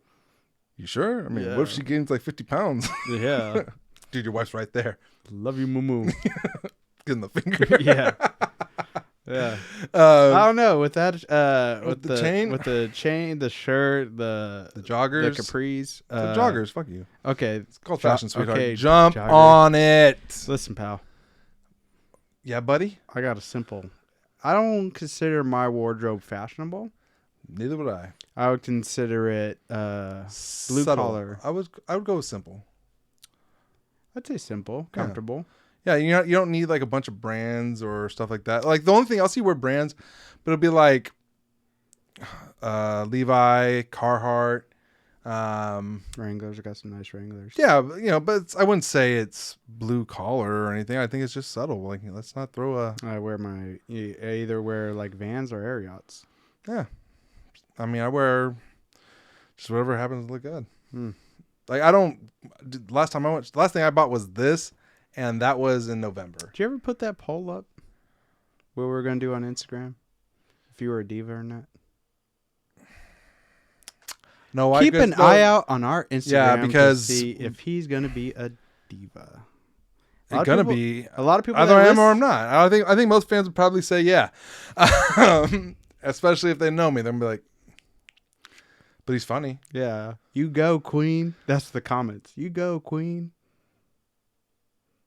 You sure? I mean, what if she gains like 50 pounds? Yeah. Dude, your wife's right there. Love you, moo moo. Give him the finger. Yeah. Yeah. I don't know. With that, with the chain? With the chain, the shirt, the joggers. The capris. The joggers, fuck you. Okay. It's called fashion, sweetheart. Okay, Jump on it. Listen, pal. Yeah, buddy? I got a simple. I don't consider my wardrobe fashionable. Neither would I. I would consider it blue collar. I would go with simple. I'd say simple, comfortable. Yeah, you don't need like a bunch of brands or stuff like that. Like the only thing I'll see wear brands, but it'll be like Levi, Carhartt, Wranglers. I got some nice Wranglers. Yeah, but I wouldn't say it's blue collar or anything. I think it's just subtle. Like, let's not throw a. I either wear like Vans or Air Yachts. Yeah, I mean I wear just whatever happens to look good. Like I don't. Last thing I bought was this. And that was in November. Did you ever put that poll up? What we're going to do on Instagram? If you were a diva or not? No, keep an eye out on our Instagram because to see if he's going to be a diva. It's going to be. A lot of people either I am or I'm not. I think most fans would probably say yeah. Especially if they know me. They're going to be like, but he's funny. Yeah. You go, queen. That's the comments. You go, queen.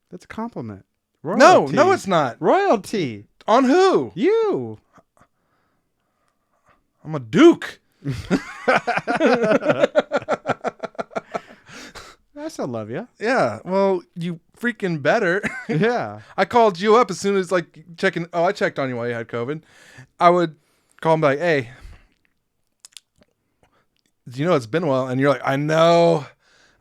That's a compliment. Royalty. No, it's not. Royalty. On who? You. I'm a duke. I still love you. Yeah. Well, you freaking better. Yeah. I called you up as soon as like checking. Oh, I checked on you while you had COVID. I would call him like, hey, you know, it's been a while. And you're like, I know.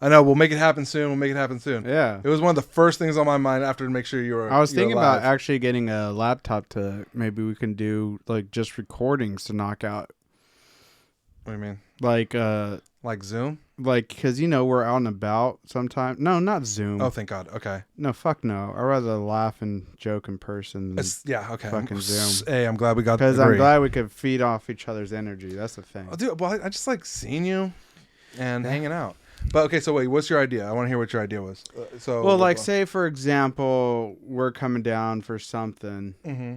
We'll make it happen soon. Yeah. It was one of the first things on my mind after to make sure you were. I was you were thinking alive. about actually getting a laptop to maybe we can do like just recordings to knock out. What do you mean? Like Zoom? Like, because, you know, we're out and about sometimes. No, not Zoom. Oh, thank God. Okay. No, fuck no. I'd rather laugh and joke in person than Yeah, okay. fucking Zoom. Hey, I'm glad we got because I'm glad we could feed off each other's energy. That's the thing. Oh, dude, well, I just like seeing you and hanging out. But, okay, so wait, what's your idea? I want to hear what your idea was. Well, like, say, for example, we're coming down for something. Mm-hmm.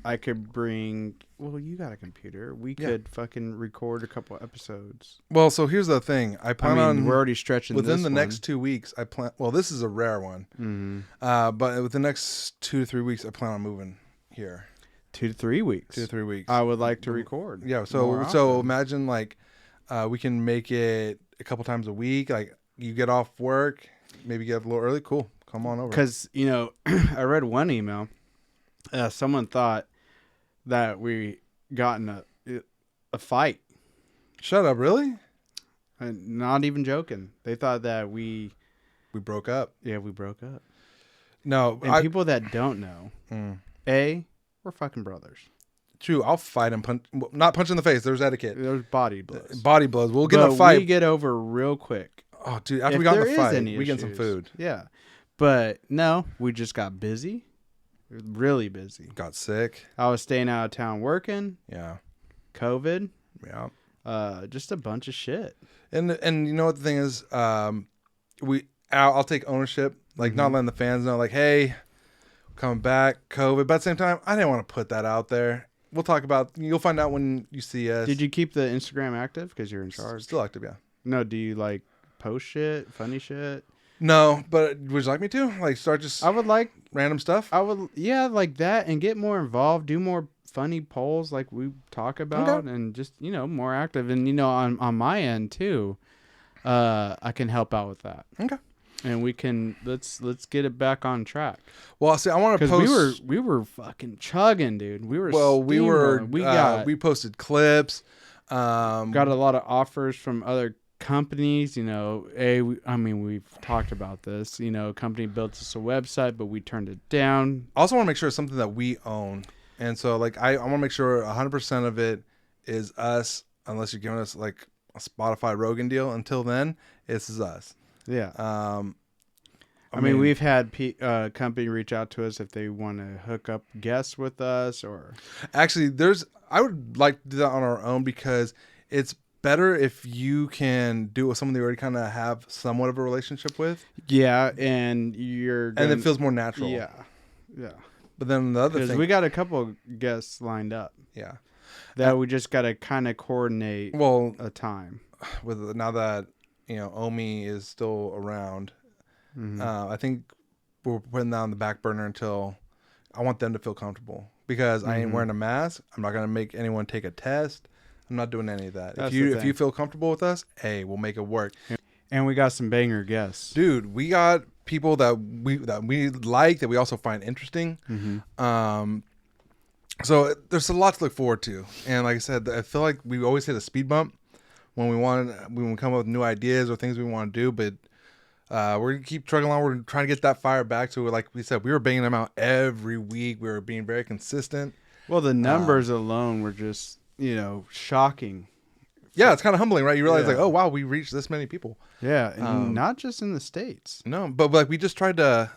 I could bring... Well, you got a computer. We could fucking record a couple episodes. Well, so here's the thing. I plan on... We're already stretching within the one. next 2 weeks, I plan... Well, this is a rare one. Mm-hmm. But within the next 2 to 3 weeks, I plan on moving here. 2 to 3 weeks. 2 to 3 weeks. I would like to record. Yeah, so imagine, like, we can make it a couple times a week. Like, you get off work, maybe get up a little early. Cool. Come on over. Because, you know, I read one email. Someone thought that we got in a fight. Shut up, really? Not even joking. They thought that we broke up. Yeah, we broke up. No, and people that don't know, we're fucking brothers. True, I'll fight and punch. Not punch in the face. There's etiquette. There's body blows. Body blows. We'll get in a fight. We get over real quick. Oh, dude! After we got in the fight, we get some food. Yeah, but no, we just got busy. Really busy. Got sick. I was staying out of town working. Yeah. COVID. Yeah. Just a bunch of shit. And you know what the thing is, I'll take ownership. Like not letting the fans know, like, hey, coming back, COVID. But at the same time, I didn't want to put that out there. We'll talk about. You'll find out when you see us. Did you keep the Instagram active because you're in charge? Still active, yeah. No, do you like post shit, funny shit? No, but would you like me to like start just? I would like random stuff. I would, yeah, like that, and get more involved. Do more funny polls like we talk about, and just, you know, more active. And, you know, on my end too, I can help out with that. Okay. And we can let's get it back on track. Well, see, I want to post. Because we were fucking chugging, dude. We were. We posted clips. Got a lot of offers from other companies. You know, we've talked about this. You know, a company built us a website, but we turned it down. I also want to make sure it's something that we own, and so like I want to make sure 100% of it is us, unless you're giving us like a Spotify Rogan deal. Until then, this is us. Yeah. I mean, we've had company reach out to us if they want to hook up guests with us, or actually, I would like to do that on our own because it's better if you can do it with someone that you already kind of have somewhat of a relationship with. Yeah, and and it feels more natural. Yeah. But then the other thing, we got a couple of guests lined up. Yeah. That we just got to kind of coordinate. A time. With now that, you know, Omi is still around, I think we're putting that on the back burner until I want them to feel comfortable, because I ain't wearing a mask. I'm not gonna make anyone take a test. I'm not doing any of that. If you feel comfortable with us, hey, we'll make it work. And we got some banger guests, dude. We got people that we like, that we also find interesting. So there's a lot to look forward to. And like I said, I feel like we always hit a speed bump when we come up with new ideas or things we want to do. But we're gonna keep trucking along. We're trying to get that fire back to it. Like we said, we were banging them out every week. We were being very consistent. Well, the numbers alone were just, you know, shocking. Yeah, it's kind of humbling, right? You realize like, oh wow, we reached this many people. Yeah, and not just in the States. No, but like we just tried to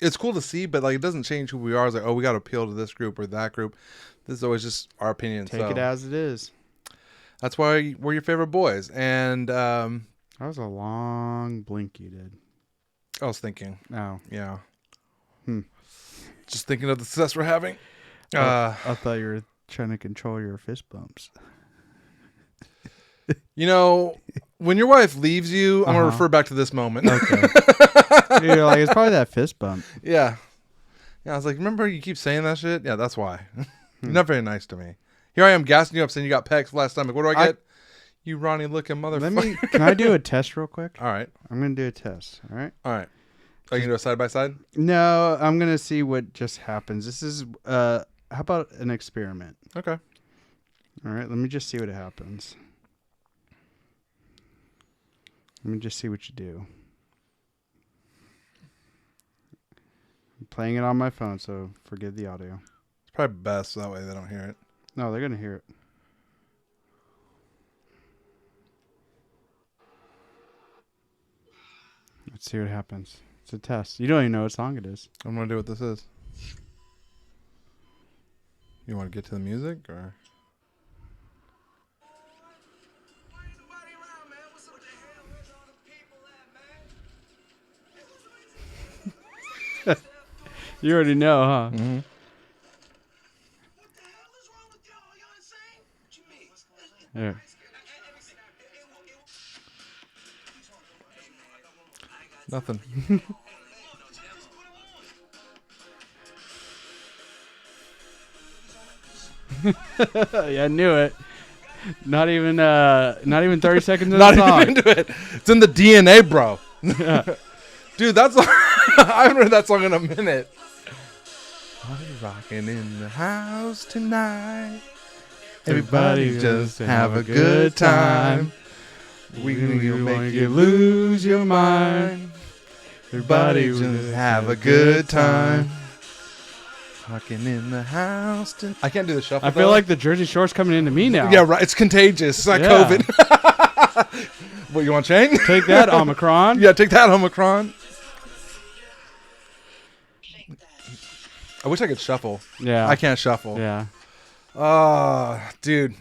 it's cool to see, but like it doesn't change who we are. It's like, oh, we got to appeal to this group or that group. This is always just our opinion. Take it as it is. That's why we're your favorite boys. And that was a long blink you did. I was thinking. Oh. Yeah. Just thinking of the success we're having. I thought you were trying to control your fist bumps. You know, when your wife leaves you, I'm going to refer back to this moment. Okay. You're like, it's probably that fist bump. Yeah. Yeah, I was like, remember you keep saying that shit? Yeah, that's why. You're not very nice to me. Here I am gassing you up saying you got pecs last stomach. What do I get? You Ronnie looking motherfucker. Can I do a test real quick? All right. I'm going to do a test. All right. Are you going to do a side by side? No, I'm going to see what just happens. This is, how about an experiment? Okay. All right. Let me just see what happens. Let me just see what you do. I'm playing it on my phone, so forgive the audio. It's probably best so that way they don't hear it. No, they're going to hear it. Let's see what happens. It's a test. You don't even know what song it is. I'm going to do what this is. You want to get to the music or? You already know, huh? Mm-hmm. Yeah. Nothing. Yeah, I knew it. Not even 30 seconds of Not the song. even into it. It's in the DNA, bro. Yeah. Dude, that's I haven't heard that song in a minute. Rocking in the house tonight. Everybody just have a good time. We will make you lose your mind. Everybody just have a good time. Rocking in the house tonight. I can't do the shuffle. I feel like the Jersey Shore's coming into me now. Yeah, right. It's contagious. It's like COVID. What, you want to change? Take that, Omicron. Yeah, take that, Omicron. I wish I could shuffle. Yeah. I can't shuffle. Yeah. Dude.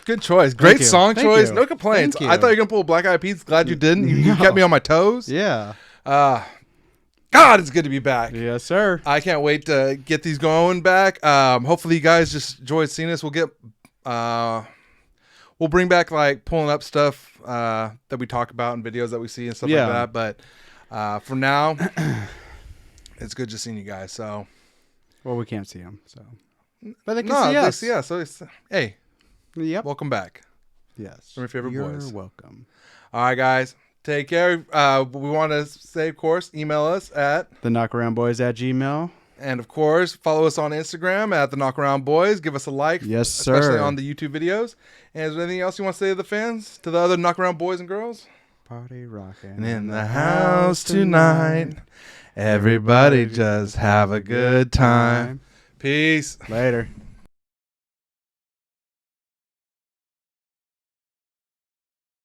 Good choice. Great song choice. No complaints. I thought you were going to pull Black Eyed Peas. Glad you didn't. You kept me on my toes. Yeah. God, it's good to be back. Yes, sir. I can't wait to get these going back. Hopefully you guys just enjoyed seeing us. We'll bring back like pulling up stuff that we talk about in videos that we see and stuff like that. But for now, it's good just seeing you guys. So, well, we can't see them, so but they can see us. Yeah. So, hey, yep. Welcome back. Yes, one of my favorite boys. You're welcome. All right, guys. Take care. We want to say, of course, email us at theknockaroundboys@gmail.com. And, of course, follow us on Instagram at The Knockaround Boys. Give us a like. Yes, sir. Especially on the YouTube videos. And is there anything else you want to say to the fans? To the other Knockaround boys and girls? Party rocking. And in the house tonight, everybody just have a good time. Peace. Later.